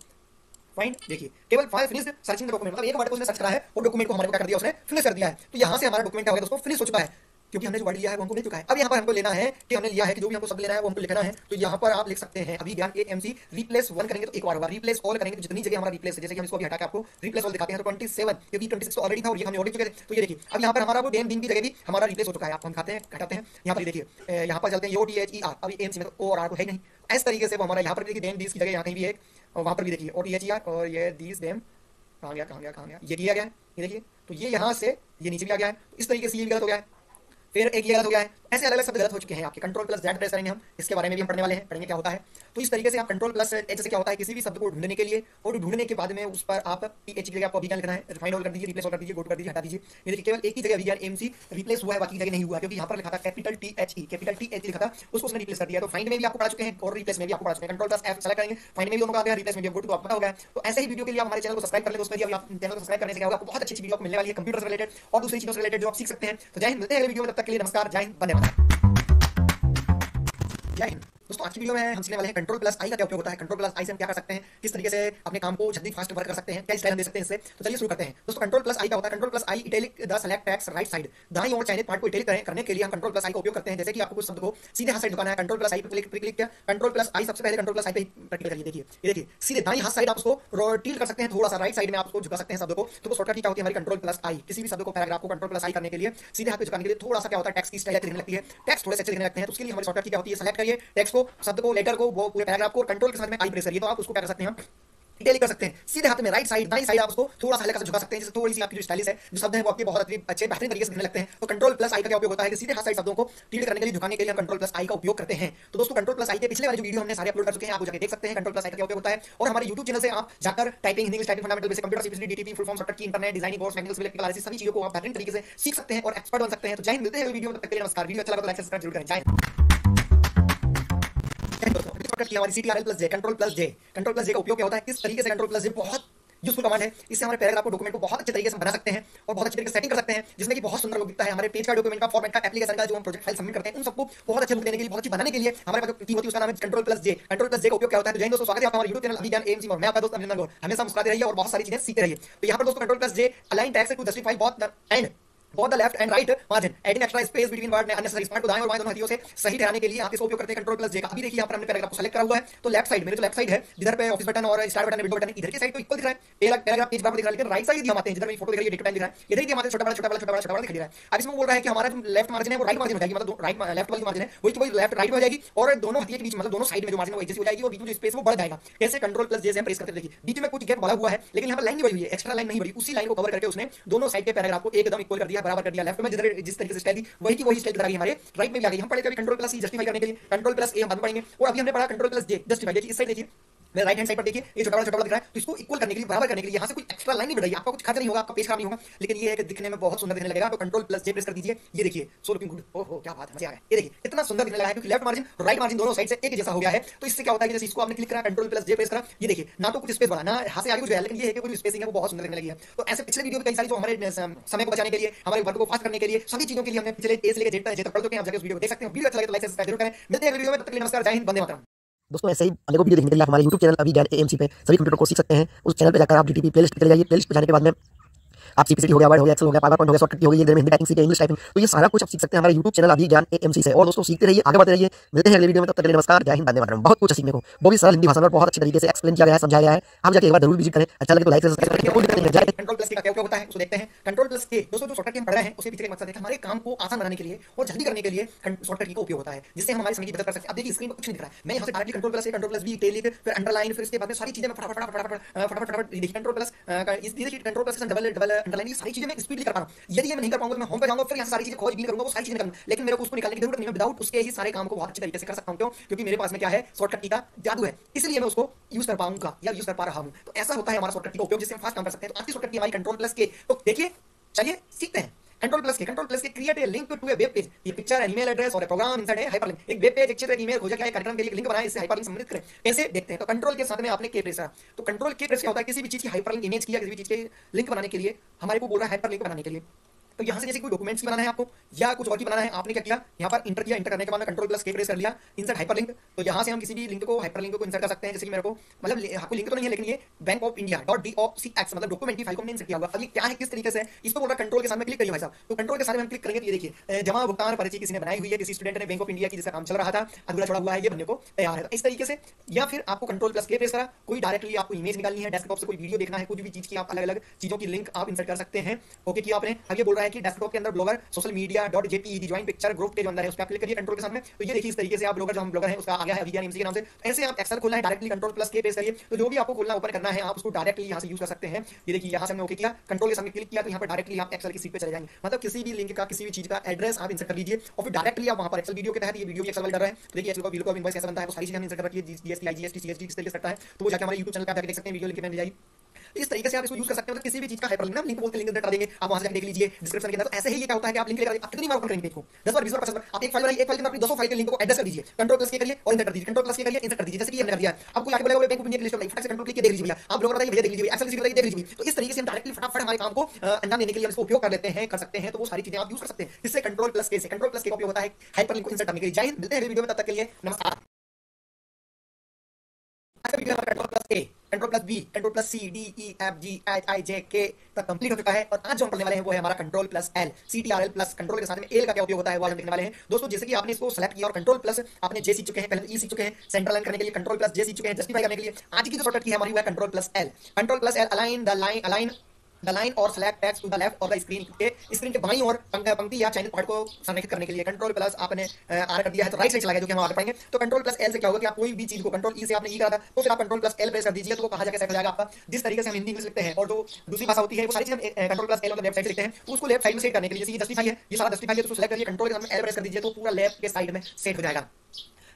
फाइंड देखिए केवल फाइल फिनिश सर्चिंग डॉक्यूमेंट, मतलब एक वर्ड को उसने सर्च करा है और डॉक्यूमेंट को हमारे को क्या कर दिया उसने फिनिश कर दिया है। तो यहाँ से हमारा डॉक्यूमेंट क्या हो गया दोस्तों, फिनिश हो चुका है, क्योंकि हमने जो वर्ड लिया है वो हमको मिल चुका है। अब यहाँ पर हमको लेना है कि हमने लिया है कि जो भी हमको शब्द लेना है वो हमको लिखना है। तो यहाँ पर आप लिख सकते हैं अभिज्ञान AMC रिप्लेस 1 करेंगे तो एक बार होगा, रिप्लेस ऑल करेंगे तो जितनी जगह हमारा रिप्लेस है, जैसे कि हम इसको अभी हटा के आपको रिप्लेस ऑल दिखाते हैं तो 27, क्योंकि 26 तो ऑलरेडी था और ये हमने ऑलरेडी चुके थे। तो ये देखिए अब यहाँ पर हमारा वो डेम दिन की जगह भी हमारा रिप्लेस हो चुका है। आप हम खाते हैं हटाते हैं, यहाँ पर देखिए यहाँ पर चलते हैं OTHER, अभी AMC में तो O और R को है नहीं। इस तरीके से वो हमारा यहाँ पर देखिए डेम दिस की जगह यहाँ कहीं भी है और वहाँ पर भी देखिए OTHER और ये दिस डेम कहाँ गया ये दिया गया है, ये देखिए। तो ये यहाँ से ये नीचे भी आ गया है, तो इस तरीके से ये भी गलत हो गया है, फिर एक ये गलत हो गया है। ऐसे अलग अलग शब्द गलत हो चुके हैं आपके। कंट्रोल प्लस Z प्रेस करेंगे हम, इसके बारे में भी हम पढ़ने वाले हैं, पढ़ेंगे क्या होता है। तो इस तरीके से आप कंट्रोल प्लस H से क्या होता है किसी भी शब्द को ढूंढने के लिए, और ढूंढने के बाद में उस पर आप TH की जगह आपको अभिज्ञान लिखना है, फाइंड ऑल कर दीजिए, रिप्लेस ऑल कर दीजिए, गो टू कर दीजिए, हटा दीजिए। ये देखिए केवल एक ही जगह अभिज्ञान AMC रिप्लेस हुआ है, बाकी जगह नहीं हुआ, क्योंकि यहाँ पर लिखा था कैपिटल TH लिखा था, उसको उसने रिप्लेस कर दिया। तो फाइंड में भी आपको पढ़ा चुके हैं और रिप्लेस में भी आपको पढ़ा चुके हैं। कंट्रोल प्लस F सेलेक्ट करेंगे, फाइंड में भी दोनों का आ गया, रिप्लेस में भी गो टू आपको पता होगा। तो ऐसे ही वीडियो के लिए आप हमारे चैनल को सब्सक्राइब कर लें दोस्तों। यदि आप चैनल को सब्सक्राइब करने से क्या होगा, आपको बहुत अच्छी वीडियो मिलने वाली है कंप्यूटर से रिलेटेड और दूसरी चीजों से रिलेटेड जो आप सीख सकते हैं। तो जय हिंद, मिलते हैं अगले वीडियो में, तब तक के लिए नमस्कार, जय हिंद, धन्यवाद। जय हिंद दोस्तों, आज की वीडियो में हम सीखने वाले हैं कंट्रोल प्लस आई का क्या उपयोग होता है, कंट्रोल प्लस आई से हम क्या कर सकते हैं, किस तरीके से अपने काम को जल्दी फास्ट वर्क कर सकते हैं, क्या स्टाइल हम दे सकते हैं इससे। तो चलिए शुरू करते हैं दोस्तों। कंट्रोल प्लस आई क्या होता है, control plus I italic the select text right side, दाईं ओर चयनित पार्ट को इटैलिक करने के लिए हम कंट्रोल प्लस आई का उपयोग करते हैं। जैसे कि आपको कुछ शब्द को सीधे हाथ साइड दुकाना है, कंट्रोल प्लस आई पे क्लिक किया, कंट्रोल प्लस आई सबसे पहले कंट्रोल प्लस आई पे क्लिक करिए। देखिए ये देखिए सीधे दाईं हाथ साइड आप उसको रोटेट कर सकते हैं, थोड़ा सा राइट साइड में आप उसको झुका सकते हैं शब्द को। तो शॉर्टकट क्या होती है हमारी कंट्रोल प्लस आई, किसी भी शब्द को पैराग्राफ को कंट्रोल प्लस आई करने के लिए सीधे हाथ पे झुकाने के लिए थोड़ा सा क्या होता है टेक्स्ट की स्टाइल दिखने लगती है, टेक्स्ट थोड़े से अच्छे दिखने लगते हैं। तो उसके लिए हमारी शॉर्टकट क्या होती है, सेलेक्ट करिए टेक्स्ट को, शब्द को, लेटर को, वो पूरे पैराग्राफ को, कंट्रोल के साथ में आई प्रेस करिए। तो आप उसको क्या कर सकते हैं, इटैलिक कर सकते हैं। सीधे हाथ में राइट साइड दाईं साइड आप उसको थोड़ा सा हल्का सा झुका सकते हैं, जिससे थोड़ी सी आपकी जो स्टाइलिश है जो शब्द है वो आपके बहुत अच्छे बेहतरीन तरीके से दिखने लगते हैं। तो कंट्रोल प्लस आई का क्या उपयोग होता है कि सीधे हाथ साइड शब्दों को टिल्ट करने के लिए, झुकाने के लिए हम कंट्रोल प्लस आई का उपयोग करते हैं। तो दोस्तों कंट्रोल प्लस आई के पिछले वाले जो वीडियो हमने सारे अपलोड कर चुके हैं, आप जाकर देख सकते हैं कंट्रोल प्लस आई का क्या उपयोग होता है। और हमारे YouTube चैनल से आप जाकर typing, Hindi, typing fundamental, basic computer, simplicity, DTP, full form, shortcut की, internet designing course, technical, electrical analysis सभी चीजों को आप बेहतरीन तरीके से सीख सकते हैं और एक्सपर्ट बन सकते हैं। तो जय हिंद, मिलते हैं अगले वीडियो में, तब तक के लिए नमस्कार। वीडियो अच्छा लगा तो लाइक सब्सक्राइब जरूर करें। जय हिंद। शॉर्टकट की हमारी CTRL+J, कंट्रोल प्लस जे का उपयोग क्या होता है, किस तरीके से कंट्रोल+J बहुत यूजफुल कमांड है। इससे हमारे पैराग्राफ को, डॉक्यूमेंट को बहुत अच्छे तरीके से बना सकते हैं और बहुत अच्छे तरीके से सेटिंग कर सकते हैं, जिसमें कि बहुत सुंदर लुक दिखता है। हमारे पेज का, डॉक्यूमेंट का, फॉर्मेट का, एप्लीकेशन का, जो हम प्रोजेक्ट फाइल सबमिट करते हैं, उन सबको बहुत अच्छे लुक देने के लिए, बहुत अच्छी बनाने के लिए हमारे पास जो टीम होती है उसका नाम है कंट्रोल+J। कंट्रोल+J का उपयोग क्या होता है? तो जय हिंद दोस्तों, स्वागत है आपका हमारे YouTube चैनल अभिज्ञान एएमसी में। मैं आपका दोस्त अभिनंदन गौर। हमेशा मुस्कुराते रहिए और बहुत सारी चीजें सीखते रहिए। तो यहाँ पर दोस्तों control J align text to justify both the left and right margin, adding extra space between word unnecessary smart को दाएं और बाएं दोनों हथियों से सही ठहराने के लिए आप इसका उपयोग करते हैं कंट्रोल+J का। अभी देखिए यहाँ पर हमने पैराग्राफ को सेलेक्ट करा हुआ है, तो लेफ्ट साइड, मेरे जो लेफ्ट साइड है जिधर पे ऑफिस बटन और स्टार्ट बटन, विंडो बटन, इधर की साइड तो इक्वल दिख रहा है, पैराग्राफ पेज बराबर दिख रहा है, लेकिन राइट साइड हम आते हैं जिधर मेरी फोटो दिख रही है, डेट टाइम दिख रहा है, इधर ही हमारे छोटा बड़ा छोटा बड़ा छोटा बड़ा छोटा बड़ा दिखाई दे रहा है। अब इसमें बोल रहा है कि हमारा जो लेफ्ट मार्जिन है वो राइट मार्जिन हो जाएगी, मतलब राइट लेफ्ट वाली मार्जिन है वही लेफ्ट राइट में हो जाएगी, और दोनों हथिये के बीच मतलब दोनों साइड में जो मार्जिन है वो एडजस्ट हो जाएगी और बीच में जो स्पेस वो बढ़ जाएगा। कैसे? कंट्रोल+J से हम प्रेस करते हैं, देखिए बीच में कुछ गैप बढ़ा हुआ है, लेकिन यहाँ पर लाइन नहीं बढ़ी हुई है, एक्स्ट्रा लाइन नहीं बढ़ी, उसी लाइन को कवर करके उसने दोनों साइड के पैराग्राफ को एकदम इक्वल कर दिया, बराबर कर दिया। लेफ्ट में जिस तरीके से स्टाइल थी वही की वही स्टाइल दिखा रही है, हमारे राइट में भी आ गई। हम पढ़े थे अभी कंट्रोल+C जस्टिफाई करने के लिए, कंट्रोल+A हम बाद में पढ़ेंगे, और अभी हमने पढ़ा कंट्रोल+J जस्टिफाई। देखिए इस साइड देखिए, मेरे राइट हैंड साइड पर देखिए ये छोटा बड़ा दिख रहा है, तो इसको इक्वल करने के लिए, बराबर करने के लिए यहाँ से कोई एक्स्ट्रा लाइन नहीं बढ़ाई, आपका कुछ खर्च नहीं होगा, आपका पेज खराब नहीं होगा, लेकिन ये है कि दिखने में बहुत सुंदर दिखने लगेगा। तो कंट्रोल+J प्रेस कर दीजिए, ये देखिए सो लुकिंग गुड, ओहो क्या बात है, मजा आ गया। ये देखिए इतना सुंदर दिखने लगा है क्योंकि लेफ्ट मार्जिन और राइट मार्जिन दोनों साइड से एक जैसा हो गया है। तो इससे क्या होता है कि जैसे इसको आपने क्लिक करा, कंट्रोल+J प्रेस करा, ये देखिए ना तो कुछ स्पेस बढ़ा, ना हाथ से आगे कुछ गया, लेकिन ये है कि कोई स्पेसिंग है वो बहुत सुंदर दिखने लगी है। तो ऐसे पिछले वीडियो में कई सारी जो हमारे समय को बचाने के लिए, हमारे वर्क को फास्ट करने के लिए, सभी चीजों के लिए हमने पिछले ए से लेकर जेड तक पढ़ चुके हैं। आप जाकर उस वीडियो को देख सकते हैं। वीडियो अच्छा लगे तो लाइक से सब्सक्राइब जरूर करें। मिलते हैं अगले वीडियो में, तब तक के लिए नमस्कार, जय हिंद, वंदे मातरम। दोस्तों ऐसे ही अनेकों वीडियो देखने के लिए आप हमारे YouTube चैनल अभिज्ञान एएमसी पे सभी कंप्यूटर को सीख सकते हैं। उस चैनल पे जाकर आप DTP प्लेलिस्ट पे चले जाइए। प्लेलिस्ट पे जाने के बाद में आप सीपीसीटी हो गया, वर्ड हो गया, एक्सेल हो गया, पावर पॉइंट हो गया, शॉर्टकट की हो गई, हिंदी टाइपिंग सीखे, इंग्लिश टाइपिंग, तो ये सारा कुछ आप सीख सकते हैं हमारे YouTube चैनल अभिज्ञान एएमसी से। और दोस्तों सीखते रहिए, आगे बढ़ते रहिए। मिलते हैं अगले वीडियो में, तब तक के लिए नमस्कार, जय हिंद, वंदे मातरम। बहुत कुछ सीखने को, वो भी सरल हिंदी भाषा में बहुत अच्छे तरीके से एक्सप्लेन किया गया है, समझाया गया है। आप जाके एक बार जरूर विजिट करें। अच्छा लगे तो लाइक से सब्सक्राइब करें। कंट्रोल+K का क्या उपयोग होता है उसको देखते हैं। कंट्रोल+K दोस्तों जो शॉर्टकट हम पढ़ रहे हैं उसके पीछे एक मकसद है कि हमारे काम को आसान बनाने के लिए और जल्दी करने के लिए शॉर्टकट का उपयोग होता है, जिससे हम हमारे समय की बचत कर सकते हैं। अब देखिए स्क्रीन पर कुछ नहीं दिख रहा है, मैं यहाँ से डायरेक्टली कंट्रोल+A, कंट्रोल+B, इटैलिक, फिर अंडरलाइन, फिर इसके बाद में सारी चीजें मैं फटाफट देखिए कंट्रोल+S डबल अंडरलाइन, सारी चीजें मैं स्पीडली कर पा रहा हूँ। यदि मैं नहीं कर पाऊंगा तो मैं होम पे जाऊंगा, फिर यहाँ सारी चीजें खोज करूंगा, वो सारी चीजें करूंगा, लेकिन मेरे को उसको निकालने की जरूरत नहीं है। विदाउट उसके ही सारे काम को बहुत अच्छे तरीके से कर सकता हूँ। क्यों? क्योंकि मेरे पास में क्या है, शॉर्टकट की का जादू है, इसलिए मैं उसको यूज कर पाऊंगा या यूज कर पा रहा हूँ। तो ऐसा होता है हमारा शॉर्टकट का उपयोग, जिससे हम फास्ट काम कर सकते हैं। तो आज की शॉर्टकट की हमारी कंट्रोल+K। तो देखिए चलिए सीखते हैं control K create a link to a web page. ये पिक्चर एंड ईमेल एड्रेस और ए प्रोग्राम इंसर्ट है हाइपरलिंक। एक वेब पेज, एक चित्र, एक ईमेल खोजा, क्या कार्यक्रम के लिए लिंक बनाए, इससे हाइपरलिंक सम्मिलित करें। कैसे देखते हैं। तो कंट्रोल के साथ में आपने K प्रेस करा, तो कंट्रोल K प्रेस क्या होता है, किसी भी चीज की हाइपरलिंक इमेज की या किसी भी चीज के लिंक बनाने के लिए हमारे को बोल रहा है हाइपरलिंक बनाने के लिए। तो यहाँ से जैसे कोई डॉक्यूमेंट्स बनाना है आपको या कुछ और की बनाना है, आपने क्या किया, यहाँ पर इंटर किया, इंटर करने के बाद में कंट्रोल+K प्रेस कर लिया, इंसर्ट हाइपरलिंक। तो यहाँ से हम किसी भी लिंक को, हाइपरलिंक को इंसर्ट कर सकते हैं। जैसे कि मेरे को मतलब आपको लिंक तो नहीं है, लेकिन ये बैंक ऑफ इंडिया .docx मतलब डॉक्यूमेंट की फाइल को हमने इंसर्ट किया हुआ। अब ये क्या है, किस तरीके से इसको बोल रहा है, कंट्रोल के साथ में क्लिक करिए भाई साहब। तो कंट्रोल के साथ में हम क्लिक करेंगे तो ये देखिए जमा भुगतान पर्ची किसी ने बनाई हुई है, किसी स्टूडेंट ने बैंक ऑफ इंडिया की, जिसका काम चल रहा था, अधूरा छोड़ा हुआ है, ये बनने को तैयार है। तो इस तरीके से, या फिर आपको कंट्रोल+K प्रेस करा, कोई डायरेक्टली आपको इमेज निकालनी है, डेस्कटॉप से कोई वीडियो देखना है, कुछ भी चीज की आप अलग अलग चीजों की लिंक आप इंसर्ट कर सकते हैं। ओके किया आपने। अब ये बोल रहा है कि डेस्कटॉप के अंदर social media .jpeg join picture group के जो अंदर है उस पर क्लिक करिए कंट्रोल के साथ में। तो ये देखिए इस तरीके से आप ब्लॉगर, जो हम ब्लॉगर है उसका आ गया है अभिज्ञान एएमसी के नाम से। तो ऐसे आप एक्सेल खोलना है, डायरेक्टली कंट्रोल+K प्रेस करिए, तो जो भी आपको खोलना ओपन करना है आप उसको डायरेक्टली यहाँ से यूज कर सकते हैं। ये देखिए यहाँ से हमने ओके किया, कंट्रोल के सामने क्लिक किया, तो यहाँ पर डायरेक्टली आप एक्सेल की सीट पे चले जाएंगे। मतलब किसी भी लिंक का, किसी भी चीज का एड्रेस आप इंसर्ट कर लीजिए और फिर डायरेक्टली आप वहाँ पर एक्सेल वीडियो के तहत, ये वीडियो भी एक्सेल वाला डर रहा है, तो देखिए एक्सेल का बिल को इनवॉइस कैसे बनता है, वो सारी चीजें इंसर्ट कर रखी है, जीएसटी, आईजीएसटी, सीएसटी किस तरीके से सकता है, तो वो जाकर हमारे YouTube चैनल पे आप देख सकते हैं, वीडियो लिंक मिल जाएगी। इस तरीके से आप इसको यूज कर सकते हैं। मतलब किसी भी चीज का हाइपरलिंक, लिंक बोलते लिंक कर देंगे, आप वहां से देख लीजिए डिस्क्रिप्शन के अंदर। तो ऐसे ही ये क्या होता है कि आप लिंक लेकर आप कितनी बार ओपन करेंगे पेज को, 10 बार, 20 बार, 50 बार। आप एक फाइल बनाइए, एक फाइल के अंदर अपनी 200 फाइल के लिंक को एड्रेस कर दीजिए, कंट्रोल+K करिए और इंसर्ट कर दीजिए, कंट्रोल+K करिए, इंसर्ट कर दीजिए। जैसे कि हमने कर दिया, आपको आगे बोलेगा बैंक ऑफ इंडिया की लिस्ट फटाक से कंट्रोल क्लिक देख लीजिए भैया, आप ब्लॉगर बताइए भैया देख लीजिए, एक्सेल सीट बताइए देख लीजिए। तो इस तरीके से हम डायरेक्टली फटाफट हमारे काम को अंजाम देने के लिए हम इसको उपयोग कर लेते हैं, कर सकते हैं। तो वो सारी चीजें आप यूज कर सकते हैं। इससे कंट्रोल+K से, कंट्रोल+K का उपयोग होता है हाइपरलिंक को इंसर्ट करने के लिए। जय हिंद, मिलते हैं अगले वीडियो में, तब तक के लिए नमस्कार। कंट्रोल+A, कंट्रोल+B, कंट्रोल+C, D, E, F, G, H, I, J, K तक कंप्लीट हो चुका है। और आज जो हम पढ़ने वाले हैं वो है हमारा कंट्रोल+L, CTRL+। कंट्रोल के साथ में L का क्या उपयोग होता है वो आज हम देखने वाले हैं। दोस्तों जैसे कि आपने इसको सेलेक्ट किया और कंट्रोल+ आपने J सीख चुके हैं, पहले E सीख चुके हैं, सेंटर लाइन करने के लिए कंट्रोल+J सीख चुके हैं, जस्टिफाई करने के लिए आज की जो शॉर्टकट की है हमारी वो है कंट्रोल+L। कंट्रोल+L अलाइन लाइन और select text to the left of the screen के बाईं ओर पंक्ति या चयनित पॉइंट को संरेखित करने के लिए कंट्रोल+ आपने आर कर दिया है तो राइट साइड चला गया, जो कि हम आगे पढ़ेंगे। तो कंट्रोल+L से क्या होगा कि आप कोई भी चीज को कंट्रोल-E से आपने ई करा था, तो फिर आप कंट्रोल+L प्रेस कर दीजिए, तो वो कहां जाके सेट हो जाएगा आपका। जिस तरीके से हम हिंदी में लिखते हैं और जो दूसरी भाषा होती है वो सारी चीजें कंट्रोल+L और लेफ्ट साइड लिखते हैं, तो उसको लेफ्ट साइड में सेट करने के लिए, जैसे ये जस्टिफाई है, ये सारा जस्टिफाई है, तो सेलेक्ट करिए, कंट्रोल के साथ में L प्रेस कर दीजिए, तो पूरा लेफ्ट के साइड में सेट हो जाएगा।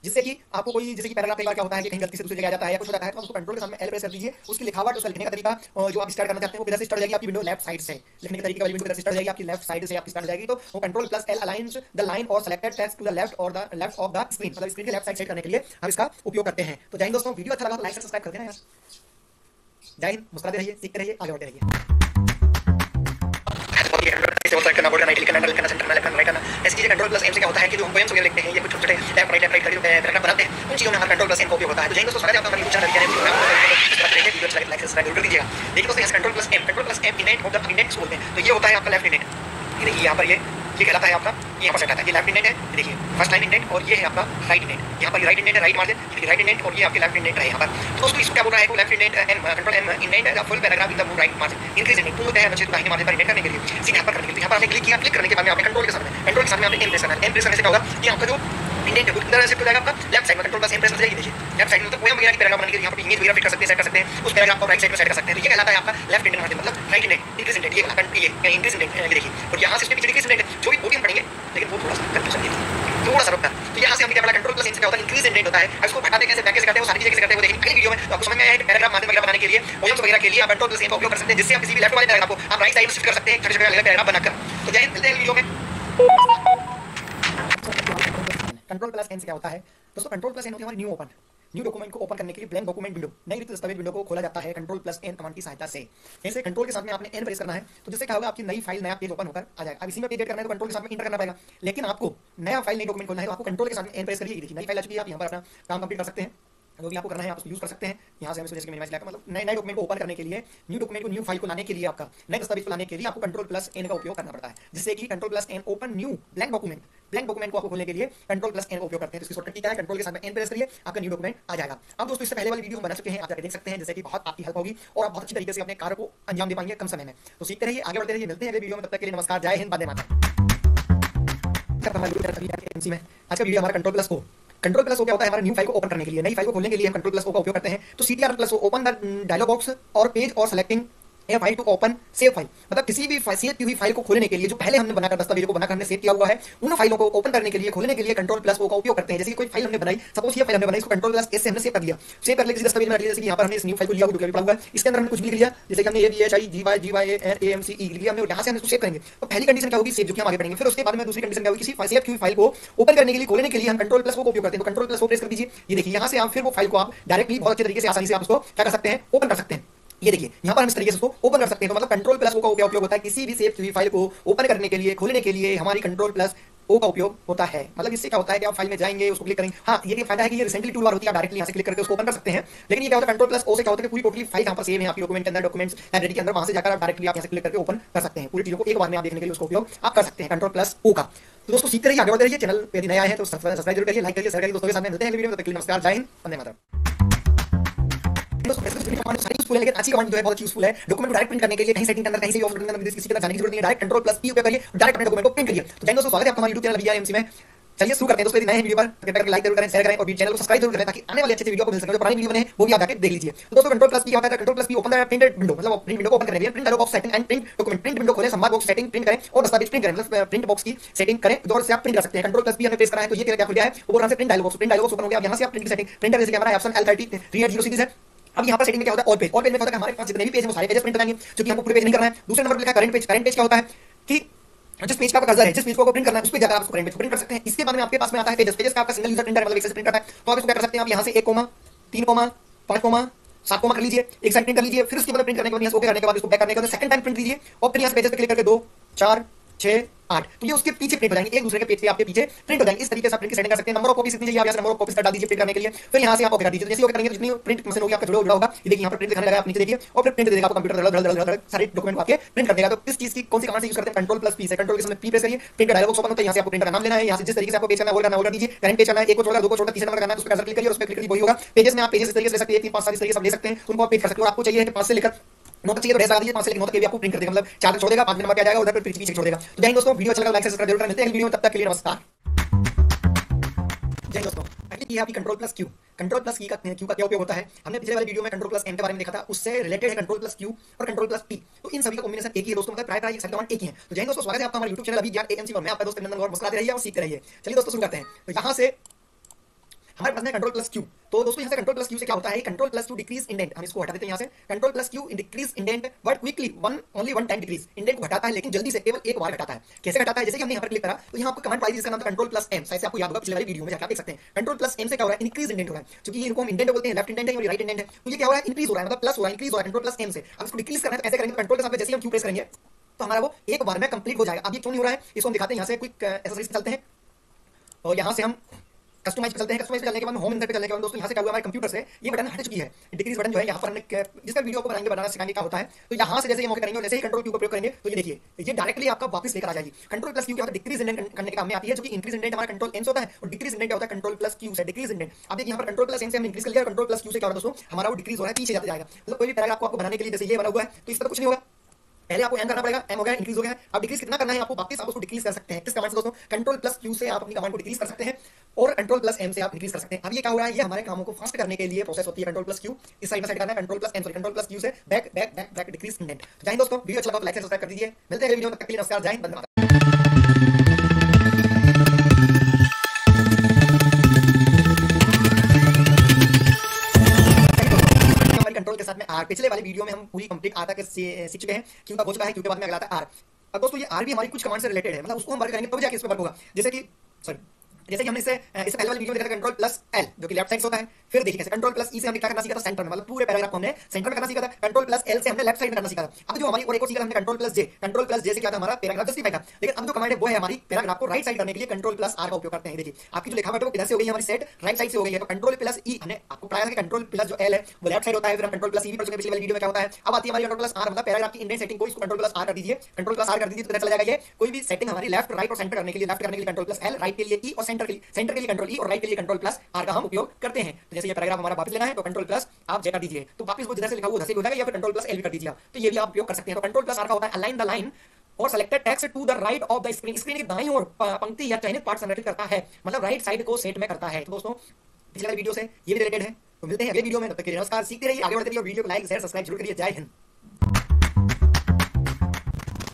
जिससे कि आपको कोई जैसे कि पैराग्राफ कई बार क्या होता है कि कहीं गलती से दूसरी जगह आ जाता है या कुछ हो जाता है, तो आप उसको कंट्रोल के साथ में एल प्रेस कर दीजिए, उसकी लिखावट उसका लिखने का तरीका जो आप स्टार्ट करना चाहते हैं वो किधर से स्टार्ट हो जाएगी, आपकी विंडो लेफ्ट साइड से लिखने के तरीके वाली विंडो किधर से स्टार्ट हो जाएगी, आपकी लेफ्ट साइड से आपकी स्टार्ट हो जाएगी। तो वो control plus L aligns the line और selected text to the left और the left of the screen, मतलब स्क्रीन के लेफ्ट साइड सेट करने के लिए हम इसका उपयोग करते हैं। तो जय हिंद दोस्तों, वीडियो अच्छा लगा तो लाइक सब्सक्राइब कर देना यार। जय हिंद, मुस्कुराते रहिए, सीखते रहिए, आगे बढ़ते रहिए। करना बोर्ड राइट क्लिक करना, करना सेंटर में लेफ्ट राइट करना, ऐसी चीजें कंट्रोल प्लस एम से क्या होता है कि जो हम पोएम्स वगैरह लिखते हैं ये कुछ छोटे लेफ्ट राइट करके जो पैराग्राफ बनाते हैं उन चीजों में हमारा कंट्रोल प्लस एम का उपयोग होता है। तो जय हिंद दोस्तों, स्वागत है आपका हमारे यूट्यूब चैनल वीडियो सब्सक्राइब कर दीजिएगा। देखिए दोस्तों, यहाँ control plus M indent of the indent बोलते हैं, तो ये होता है आपका लेफ्ट इंडेंट। ये देखिए यहाँ पर ये कहलाता है आपका, यहाँ पर सेट आता है, ये लेफ्ट इंडेंट है, देखिए फर्स्ट लाइन इंडेंट, और ये है आपका राइट इंडेंट। यहाँ पर राइट इंडेंट है, राइट मार्जिन, राइट इंडेंट, और ये आपके लेफ्ट इंडेंट है यहाँ पर। तो दोस्तों इसको क्या बोल रहा है, left indent and control M indent the full paragraph in the right margin increase indent, तो होता है बच्चे दाहिने मार्जिन पर इंडेंट करने के लिए सीधे यहाँ पर करने के लिए। यहाँ पर आपने क्लिक किया, क्लिक करने के बाद में आपने कंट्रोल के साथ में आपने एम प्रेस करना है। एम प्रेस करने से क्या होगा कि आपका जो इंडेंट है वो किधर से हो जाएगा, आपका लेफ्ट साइड में कंट्रोल प्लस एम प्रेस कर जाएगी। देखिए लेफ्ट साइड में तो पोएम वगैरह की पैराग्राफ बनाने के लिए यहाँ पर इमेज वगैरह फिट कर सकते हैं, सेट कर सकते हैं, उस पैराग्राफ को राइट साइड में सेट कर सकते हैं। तो ये कहलाता है आपका लेफ्ट इंडेंट मार्जिन, मतलब राइट इंडेंट, इंक्रीज इंडेंट, ये इंक्रीज इंडेंट ये देखिए। और यहाँ से इसके पीछे डिक्रीज इंडेंट जो भी वो भी हम पढ़ेंगे, लेकिन वो थोड़ा सा कंफ्यूजन है, थोड़ा सा रुकता है। तो यहाँ से हम क्या पढ़ा, कंट्रोल प्लस एम से क्या होता है, इंक्रीज इंडेंट होता है। अब इसको हटाते कैसे, कैसे करते हैं, वो सारी चीजें कैसे करते हैं वो देखेंगे कई वीडियो में, तो आपको समझ में आया है कि पैराग्राफ मार्जिन वगैरह बनाने के लिए, पोएम्स वगैरह के लिए आप कंट्रोल प्लस एम का उपयोग कर सकते हैं, जिससे आप किसी भी लेफ्ट वाले पैराग्राफ को आप राइट साइड में शिफ्ट कर सकते हैं, छोटे-छोटे अलग पैराग्राफ बनाकर। तो जय हिंद, मिलते हैं वीडियो में। कंट्रोल प्लस एन से क्या होता है दोस्तों, कंट्रोल प्लस एन होती है हमारी न्यू डॉक्यूमेंट को ओपन करने के लिए ब्लैंक डॉक्यूमेंट विंडो, नई रिक्त दस्तावेज विंडो को खोला जाता है कंट्रोल प्लस एन कमांड की सहायता से। जैसे कंट्रोल के साथ में आपने एन प्रेस करना है, तो जिससे क्या होगा, आपकी नई फाइल, नया पेज ओपन होकर आ जाएगा। अब इसी में पेज एड करना है तो कंट्रोल के साथ में इंटर करना पड़ेगा, लेकिन आपको नया फाइल, नई डॉक्यूमेंट खोलना है तो आपको कंट्रोल के साथ में एन प्रेस करिए। देखिए नई फाइल आ चुकी है, आप यहाँ पर अपना काम कंप्लीट कर सकते हैं, जो भी आपको करना है आप उसको यूज कर सकते हैं। यहाँ से हम इसको जैसे मिनिमाइज लाकर, मतलब नए डॉक्यूमेंट को ओपन करने के लिए, न्यू डॉक्यूमेंट को, न्यू फाइल को लाने के लिए, आपका नए दस्तावेज को लाने के लिए आपको कंट्रोल प्लस एन का उपयोग करना पड़ता है, जिससे कि control plus an open new blank document को आपको खोलने के लिए कंट्रोल प्लस एन का उपयोग करते हैं। तो इसकी शॉर्टकट क्या है, कंट्रोल के साथ में एन प्रेस करिए, आपका न्यू डॉक्यूमेंट आ जाएगा। अब दोस्तों इससे पहले वाली वीडियो हम बना चुके हैं, आप जाकर देख सकते हैं, जैसे कि बहुत आपकी हेल्प होगी और आप बहुत अच्छी तरीके से अपने कार्य को अंजाम दे पाएंगे कम समय में। तो सीखते रहिए, आगे बढ़ते रहिए, मिलते हैं अगले वीडियो में, तब तक के लिए नमस्कार, जय हिंद, वंदे मातरम। आज का वीडियो हमारा कंट्रोल प्लस ओ क्या होता है, हमारा न्यू फाइल को ओपन करने के लिए, नई फाइल को खोलने के लिए हम कंट्रोल प्लस ओ का उपयोग करते हैं। तो CTRL plus O open the dialog box और पेज और selecting a file to open save file, मतलब किसी भी सेव की हुई फाइल को खोलने के लिए, जो पहले हमने बनाकर दस्तावेजों को बनाकर हमने सेव किया हुआ है, उन फाइलों को ओपन करने के लिए, खोलने के लिए कंट्रोल प्लस ओ का उपयोग करते हैं। जैसे कोई फाइल हमने बनाई, सपोज ये फाइल हमने बनाई, इसको कंट्रोल प्लस एस से हमने सेव कर लिया, सेव कर लिया किसी दस्तावेज में रख लिया, जैसे कि यहाँ पर हमने इस न्यू फाइल को लिया हुआ है, इसके अंदर हमने कुछ भी लिख लिया, जैसे कि हमने ABHIGYAMCE लिख लिया हमने, यहाँ से हम इसको सेव करेंगे। तो पहली कंडीशन क्या होगी, सेव, जो कि हम आगे पढ़ेंगे। फिर उसके बाद में दूसरी कंडीशन क्या होगी, किसी सेव की हुई फाइल को ओपन करने के लिए, खोलने के लिए हम कंट्रोल प्लस ओ का उपयोग करते हैं। तो कंट्रोल प्लस ओ प्रेस कर दीजिए, ये देखिए यहाँ से आप फिर वो फाइल को आप डायरेक्टली बहुत अच्छे तरीके से, आसानी से आप उसको क्या कर सकते हैं, ओपन कर सकते हैं। ये देखिए यहाँ पर हम इस तरीके से उसको ओपन कर सकते हैं। तो मतलब कंट्रोल प्लस ओ का उपयोग होता है किसी भी सेव की हुई फाइल को ओपन करने के लिए, खोलने के लिए हमारी कंट्रोल प्लस ओ का उपयोग होता है। मतलब इससे क्या होता है कि आप फाइल में जाएंगे, उसको क्लिक करेंगे। हाँ, ये फायदा है कि ये रिसेंटली टूल बार होती है, आप डायरेक्टली यहाँ से क्लिक करके उसको ओपन कर सकते हैं। लेकिन ये क्या होता है, कंट्रोल प्लस ओ से क्या होता है कि पूरी टोटली फाइल यहाँ पर सेव है आपकी डॉक्यूमेंट के अंदर, डॉक्यूमेंट्स लाइब्रेरी के अंदर, वहां से जाकर आप डायरेक्टली आप यहाँ से क्लिक करके ओपन कर सकते हैं। पूरी चीजों को एक बार में आप देखने के लिए उसका उपयोग आप कर सकते हैं कंट्रोल प्लस ओ का। तो दोस्तों सीखते रहिए, आगे बढ़ते रहिए। चैनल पे यदि नया है तो सब्सक्राइब जरूर करिए, लाइक करिए, शेयर करिए दोस्तों के साथ। मिलते हैं वीडियो में, तब तक के लिए नमस्कार, जय हिंद, वंदे मातरम। लेकिन अच्छी कमांड जो है बहुत यूजफुल है, डॉक्यूमेंट को डायरेक्ट प्रिंट करने के लिए, कहीं सेटिंग के अंदर, कहीं से ऑफ करने के अंदर किसी तरह जाने की जरूरत नहीं है, डायरेक्ट कंट्रोल प्लस पी उपयोग करिए, डायरेक्ट अपने डॉक्यूमेंट को प्रिंट करिए। तो दोस्तों स्वागत है आपका हमारे YouTube चैनल VRMC में। चलिए शुरू करते हैं दोस्तों, यदि नए हैं वीडियो पर कृपया करके लाइक जरूर करें, शेयर करें और चैनल को सब्सक्राइब जरूर करें, ताकि आने वाले अच्छे वीडियो को मिल सके। जो पुरानी वीडियो बने वो भी आप जाकर देख लीजिए। तो दोस्तों कंट्रोल प्लस पी क्या होता है, control plus P open the printed window, मतलब प्रिंट विंडो को ओपन करने के लिए, print dialogue box setting and print document, print window खोलें, संवाद बॉक्स सेटिंग प्रिंट करें और दस्तावेज प्रिंट करें, मतलब प्रिंट बॉक्स की सेटिंग करें, जो से आप प्रिंट कर सकते हैं। कंट्रोल प्लस पी हमने प्रेस करा है तो ये क्या खुल गया है, वो से प्रिंट डायलॉग ओपन हो गया। यहाँ से आप प्रिंट की सेटिंग, प्रिंटर जैसे हमारा ऑप्शन L30 सीरीज है। अब यहाँ पर सेटिंग में क्या होता है, ऑल पेज में होता है हमारे पास जितने भी पेज हैं वो सारे पेजेस प्रिंट कराएंगे, क्योंकि हमको पूरे पेज नहीं करना है। दूसरे नंबर पर लिखा करंट पेज क्या होता है कि जिस पेज का आपका कर्सर है, जिस पेज को प्रिंट करना है, उस पे जाकर आप उसको प्रिंट कर सकते हैं। इसके बाद में आपके पास में आता है पेजेस का आपका सिंगल यूजर प्रिंटर, मतलब एक से प्रिंट करता है। तो आप इसको क्या कर सकते हैं, आप यहाँ से 1 कोमा 3 कोमा 5 कोमा 7 कोमा कर लीजिए, एक साइड प्रिंट कर लीजिए। फिर उसके बाद प्रिंट करने के बाद यहाँ ओके करने के बाद इसको बैक करने के बाद सेकंड टाइम प्रिंट कीजिए और फिर यहाँ से पेजेस पे क्लिक करके 2 4 6 8, तो ये उसके पीछे प्रिंट हो जाएंगे, एक दूसरे के पेज पे आपके पीछे प्रिंट हो जाएंगे। इस तरीके से आप प्रिंट की सेटिंग कर सकते हैं। नंबर ऑफ कॉपीज कितनी चाहिए आप यहाँ से नंबर ऑफ कॉपीज डाल दीजिए प्रिंट करने के लिए। फिर यहाँ से आप ओके कर दीजिए। जैसे ओके करेंगे जितनी प्रिंट मशीन होगी आपका जुड़ा होगा, ये देखिए यहाँ पर प्रिंट दिखाने लगा, आप नीचे देखिए और फिर प्रिंट देगा आपको कंप्यूटर सारे डॉक्यूमेंट को आपके प्रिंट कर देगा। तो इस चीज की कौन सी कमांड से यूज करते हैं, कंट्रोल प्लस पी से। कंट्रोल के सामने पी प्रेस करिए, प्रिंट डायलॉग बॉक्स ओपन होता है। यहाँ से आपको प्रिंटर का नाम लेना है, यहाँ से जिस तरीके से आपको पेज करना है वो करना है, वो कर दीजिए। करंट पेज करना है, एक को छोड़कर 2 को छोड़कर तीसरे नंबर करना है, उस पर कर्सर क्लिक करिए और उस पर क्लिक करिए, वही होगा। पेजेस में आप पेजेस इस तरीके से ले सकते हैं, 3 5 7 इस तरीके से ले सकते हैं, उनको आप पेज कर सकते हो। आपको चाहिए कि 5 से लेकर 9 तक चाहिए तो ढेर लगा दीजिए, 5 से लेकर 9 तक भी आपको प्रिंट कर देगा, मतलब 4 तक छोड़ देगा, 5 नंबर क्या जाएगा उधर पर पीछे छोड़ देगा। तो जय दोस्तों, वीडियो अच्छा लगा लाइक से सब्सक्राइब जरूर करें। मिलते हैं अगली वीडियो में, तब तक के लिए नमस्कार, जय दोस्तों। अगली की है आपकी control plus Q. Control plus Q का क्या उपयोग होता है, हमने पिछले वाले वीडियो में कंट्रोल प्लस एम के बारे में देखा था, उससे रिलेटेड है कंट्रोल प्लस क्यू और कंट्रोल प्लस पी। तो इन सभी का कॉम्बिनेशन एक ही है दोस्तों, मतलब प्राय सभी कमांड एक ही है। तो जय दोस्तों, स्वागत है आपका हमारे YouTube चैनल अभी ज्ञान AMC में। मैं आपका दोस्त नंदन गौर, मुस्कुराते रहिए और सीखते रहिए। चलिए दोस्तों शुरू करते हैं। तो यहाँ से हमारे पास में कंट्रोल प्लस क्यू। तो दोस्तों यहाँ से कंट्रोल प्लस क्यू से क्या होता है, control plus Q decrease indent, हम इसको हटा देते हैं यहाँ से, control plus Q decrease indent but quickly only one time decrease, indent को घटाता है लेकिन जल्दी से, केवल एक बार घटाता है। कैसे घटाता है, जैसे कि हमने यहाँ पर क्लिक करा तो यहाँ आपको कमांड पाई जिसका नाम था कंट्रोल प्लस एम, शायद आपको याद होगा पिछले वाली वीडियो में जाकर आप देख सकते हैं। कंट्रोल प्लस एम से क्या हो रहा है, इंक्रीज इंडेंट हो रहा है, क्योंकि इनको हम इंडेंट बोलते हैं, लेफ्ट इंडेंट है और राइट इंडेंट है, तो ये क्या हो रहा है, इंक्रीज हो रहा है, मतलब प्लस हो रहा है, इंक्रीज हो रहा है कंट्रोल प्लस एम से। अब इसको डिक्रीज करना है तो कैसे करेंगे, कंट्रोल के साथ जैसे हम क्यू प्रेस करेंगे तो हमारा वो एक बार में कंप्लीट हो जाएगा। अब ये क्यों नहीं हो रहा है, इसको हम दिखाते हैं यहाँ से क्विक एक्सरसाइज पे चलते हैं और यहाँ से हम कस्टमाइज पे चलते हैं। कस्टमाइज करने के बाद होम इंटर पे चलने के बाद दोस्तों यहाँ से क्या हुआ, हमारे कंप्यूटर से ये बटन हट चुकी है, डिक्रीज बटन जो है यहाँ पर हमने जिसका वीडियो को बनाएंगे बनाना सिखाएंगे क्या होता है, तो यहाँ से जैसे ये मौके करेंगे और जैसे ही कंट्रोल क्यू का प्रयोग करेंगे तो ये देखिए ये डायरेक्टली आपका वापस लेकर आ जाएगी। कंट्रोल प्लस क्यू क्या होता है, डिक्रीज इंडेंट करने के काम में आती है, जो कि इंक्रीज इंडेंट हमारा कंट्रोल एम से होता है और डिक्रीज इंडेंट होता है कंट्रोल प्लस क्यू से, डिक्रीज इंडेंट। अब देखिए यहाँ पर कंट्रोल प्लस एम से हम इंक्रीज कर लिया, कंट्रोल प्लस क्यू से क्या हो रहा है दोस्तों, हमारा वो डिक्रीज हो रहा है, पीछे जाते जाएगा। मतलब कोई भी पैराग्राफ आपको बनाने के लिए जैसे ये बना हुआ है तो इस तरह कुछ नहीं होगा, पहले आपको एम करना पड़ेगा, एम हो गया, इंक्रीज हो गया। अब डिक्रीज कितना करना है आपको, वापस आप उसको डिक्रीज कर सकते हैं किस कमांड से दोस्तों, कंट्रोल प्लस क्यू से आप अपनी कमांड को डिक्रीज कर सकते हैं और कंट्रोल प्लस एम से आप इंक्रीज कर सकते हैं। अब ये क्या हो रहा है, ये हमारे कामों को फास्ट करने के लिए प्रोसेस होती है। कंट्रोल प्लस क्यू इस साइड में सेट करना है, control plus M sorry control plus Q से back back back back decrease indent. तो जय हिंद दोस्तों, वीडियो अच्छा लगा तो लाइक से सब्सक्राइब कर दीजिए, मिलते हैं वीडियो में, तब तक के लिए नमस्कार, जय हिंद, धन्यवाद। कंट्रोल के साथ में आर, पिछले वाली वीडियो में हम पूरी कंप्लीट आर तक सीख चुके हैं, क्यू तक हो चुका है, क्यू के बाद में अगला आता है आर। अब दोस्तों ये आर भी हमारी कुछ कमांड से रिलेटेड है, मतलब उसको हम वर्क करेंगे तब जाके इस पर वर्क होगा। जैसे कि सॉरी जैसे कि हमने इसे पहले वाली वीडियो में देखा था कंट्रोल प्लस एल जो कि लेफ्ट साइड से होता है, फिर देखिए कैसे कंट्रोल प्लस ई से हमने क्या करना सीखा था, सेंटर में, मतलब पूरे पैराग्राफ को हमने सेंटर में करना सीखा था। कंट्रोल प्लस एल से हमने लेफ्ट साइड में करना सीखा था। अब जो हमारी और एक और सीखा हमने कंट्रोल प्लस जे, कंट्रोल प्लस जे से क्या था, हमारा पैराग्राफ जस्टिफाई था। लेकिन अब जो कमांड है वो है हमारी पैराग्राफ को राइट साइड करने के लिए कंट्रोल प्लस आर का उपयोग करते हैं। देखिए आपकी जो लिखावट है वो किधर से हो गई है, हमारी सेट राइट साइड से हो गई है, तो कंट्रोल प्लस ई हमने आपको बताया था कि कंट्रोल प्लस जो एल है वो लेफ्ट साइड होता है, फिर हम कंट्रोल प्लस ई भी पढ़ चुके हैं पिछली वाली वीडियो में क्या होता है। अब आती है हमारी कंट्रोल प्लस आर, मतलब पैराग्राफ की इंडेंट सेटिंग को इसको कंट्रोल प्लस आर कर दीजिए, कंट्रोल प्लस आर कर दीजिए तो पता चला जाएगा ये कोई भी सेटिंग हमारी लेफ्ट राइट और सेंटर करने के लिए, लेफ्ट करने के लिए कंट्रोल प्लस एल, राइट के लिए ई और सेंटर के लिए कंट्रोल ई और राइट के लिए कंट्रोल प्लस आर का हम उपयोग करते हैं। तो जैसे ये पैराग्राफ हमारा वापस लेना है तो कंट्रोल प्लस आप जे कर दीजिए, तो वापस वो जिधर से लिखा हुआ उधर से हो जाएगा, या फिर कंट्रोल प्लस एल भी कर दीजिए, तो ये भी आप उपयोग कर सकते हैं। तो कंट्रोल प्लस आर का होता है अलाइन द लाइन और selected text to the right of the screen, screen की दाईं ओर पंक्ति या चयनित पार्ट संरेखित करता है, मतलब राइट साइड को सेट में करता है। तो दोस्तों पिछले वाली वीडियो से ये भी रिलेटेड है, तो मिलते हैं अगले वीडियो में, तब तक के लिए नमस्कार, सीखते रहिए, आगे बढ़ते रहिए, वीडियो को लाइक शेयर सब्सक्राइब जरूर करिए, जय हिंद।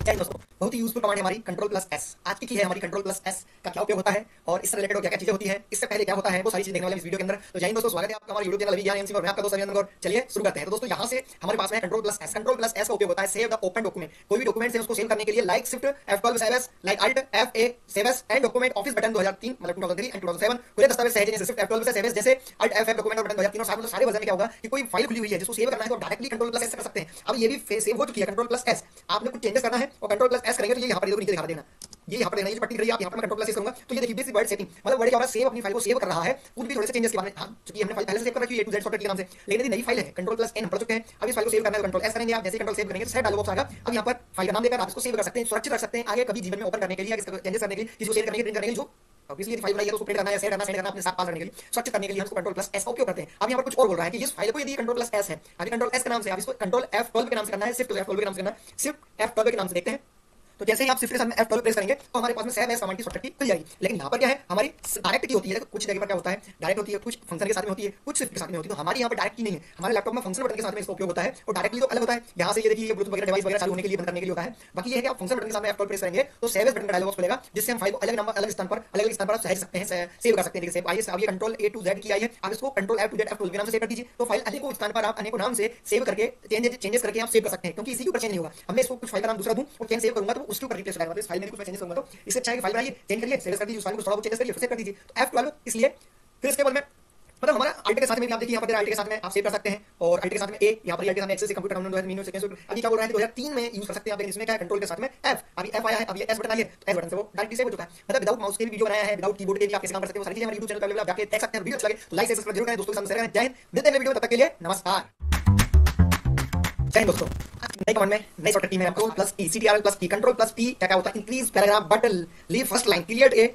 दोस्तों बहुत ही यूजफुल कमांड है हमारी कंट्रोल प्लस एस, आज की है हमारी कंट्रोल प्लस एस का क्या उपयोग होता है और इससे रिलेटेड क्या क्या चीजें होती है, इससे पहले क्या होता है, वो सारी चीजें देखने वाले इस वीडियो के अंदर। तो जय हिंद दोस्तों, स्वागत है आपका हमारे यूट्यूब चैनल अभी ज्ञान एमसी और मैं आपका दोस्त अभिनंदन गौर। चलिए शुरू करते हैं। तो दोस्तों यहाँ से हमारे पास में control plus S, control plus S का उपयोग होता है सेव द ओपन डॉक्यूमेंट, कोई भी डॉक्यूमेंट है उसको सेव करने के लिए, like shift F12 save as, like alt F8 save as and document office button 2003 मतलब 2003 एंड 2007 पूरे दस्तावेज सहेजने जैसे शिफ्ट F12 से सेव एस, जैसे अल्ट F8 डॉक्यूमेंट और बटन 2003 और सारे वर्जन में क्या होगा कि कोई फाइल खुली हुई है जिसको सेव करना है तो डायरेक्टली कंट्रोल प्लस एस कर सकते हैं। अब ये भी सेव हो चुकी है कंट्रोल प्लस एस, आपने कुछ चेंजेस करना है और कंट्रोल प्लस एस करेंगे तो ये यहाँ पर नीचे दिखा देना, ये यहाँ पर देना, ये पट्टी रही है, आप यहाँ पर कंट्रोल प्लस करूंगा तो ये देखिए बेसिक वर्ड सेटिंग, मतलब वर्ड क्या हो रहा है, सेव अपनी फाइल को सेव कर रहा है, कुछ भी थोड़े से चेंजेस के बाद में, हां क्योंकि हमने फाइल पहले से सेव कर रखी है A to Z शॉर्टकट के नाम से, लेकिन यदि नई फाइल है कंट्रोल प्लस एन पढ़ चुके हैं, अब इस फाइल को सेव करना है तो कंट्रोल एस करेंगे। आप जैसे कंट्रोल सेव करेंगे सेव डायलॉग बॉक्स आएगा, अब यहाँ पर फाइल का नाम देकर आप इसको सेव कर सकते हैं, सुरक्षित रख सकते हैं, आगे कभी जीवन में ओपन करने के लिए, चेंजेस करने के लिए, किसी को शेयर करने के लिए, प्रिंट करने के लिए, जो ऑब्वियसली फाइल बनाई है तो उसको प्रिंट करना है, शेयर करना, सेंड करना, अपने साथ पास करने के लिए, सुरक्षित करने के लिए हम इसको कंट्रोल प्लस एस का उपयोग करते हैं। अब यहाँ पर कुछ और बोल रहा है कि इस फाइल को यदि कंट्रोल प्लस एस है, अभी कंट्रोल एस के नाम से आप इसको कंट्रोल F12 के नाम से करना है, शिफ्ट F12 के नाम से करना है, शिफ्ट F12 के नाम से देखते हैं। तो जैसे ही आप शिफ्ट के साथ में F12 प्रेस करेंगे तो हमारे पास में सेव एस कमांड की शॉर्टकट की खुल जाएगी। लेकिन यहाँ पर क्या है, हमारी डायरेक्ट की होती है, कुछ जगह पर क्या होता है डायरेक्ट होती है, कुछ फंक्शन के साथ में होती है, कुछ शिफ्ट के साथ में होती है, तो हमारी यहाँ पर डायरेक्ट की नहीं है, हमारे लैपटॉप में फंक्शन बटन के साथ में इसका उपयोग होता है और डायरेक्टली तो अलग होता है। यहाँ से ये देखिए ब्लूटूथ वगैरह डिवाइस वगैरह चालू होने के लिए बंद करने के लिए होता है। बाकी ये है कि आप फंक्शन बटन के साथ में F12 प्रेस करेंगे तो सेव एस बटन का डायलॉग बॉक्स खुलेगा, जिससे हम फाइल को अलग नंबर अलग स्थान पर आप सहेज सकते हैं, सेव कर सकते हैं। सेव आइए अब ये कंट्रोल A to Z की आई है, आप इसको control F to Z F12 के नाम से सेव कर दीजिए, तो फाइल अनेकों स्थान पर आप अनेकों नाम से सेव करके चेंजेस करके आप सेव कर सकते हैं, क्योंकि इसी के ऊपर चेंज नहीं होगा। हमने इसको कुछ फाइल का नाम दूसरा दूं और चेंज सेव करूंगा तो उसके ऊपर रिप्लेस हो जाएगा, इस फाइल में कुछ चेंजेस करूंगा तो इससे अच्छा है कि फाइल बनाइए, चेंज करिए, सेव कर दीजिए, उस फाइल को थोड़ा बहुत चेंज करिए, फिर सेव कर दीजिए। तो F12 इसलिए फिर इसके बाद में मतलब हमारा अल्ट के साथ में आप देखिए यहाँ पर अल्ट के साथ में आप सेव कर सकते हैं और अल्ट के साथ में ए यहाँ पर अल्ट के साथ में एक्सेस कंप्यूटर काउंटर 2000 सेकंड अभी क्या बोल रहा है 2003 में यूज कर सकते हैं आप, इसमें क्या है कंट्रोल के साथ में एफ, अभी एफ आया है, अब ये एस बटन आई है तो एस बटन से वो डायरेक्टली सेव हो चुका है। मतलब विदाउट माउस के भी वीडियो बनाया है, विदाउट कीबोर्ड के भी आप कैसे काम कर सकते हो, सारी चीजें हमारे YouTube चैनल पर अवेलेबल आप जाके देख सकते हैं। वीडियो अच्छा लगे तो लाइक सब्सक्राइब जरूर करें, दोस्तों के साथ शेयर करें। जय हिंद, मिलते हैं वीडियो में, तब तक के लिए नमस्कार। जय हिंद दोस्तों, नई कमांड में नई शॉर्टकट की है control plus T, CTRL plus T, control plus T क्या होता है, increase paragraph but leave first line, period A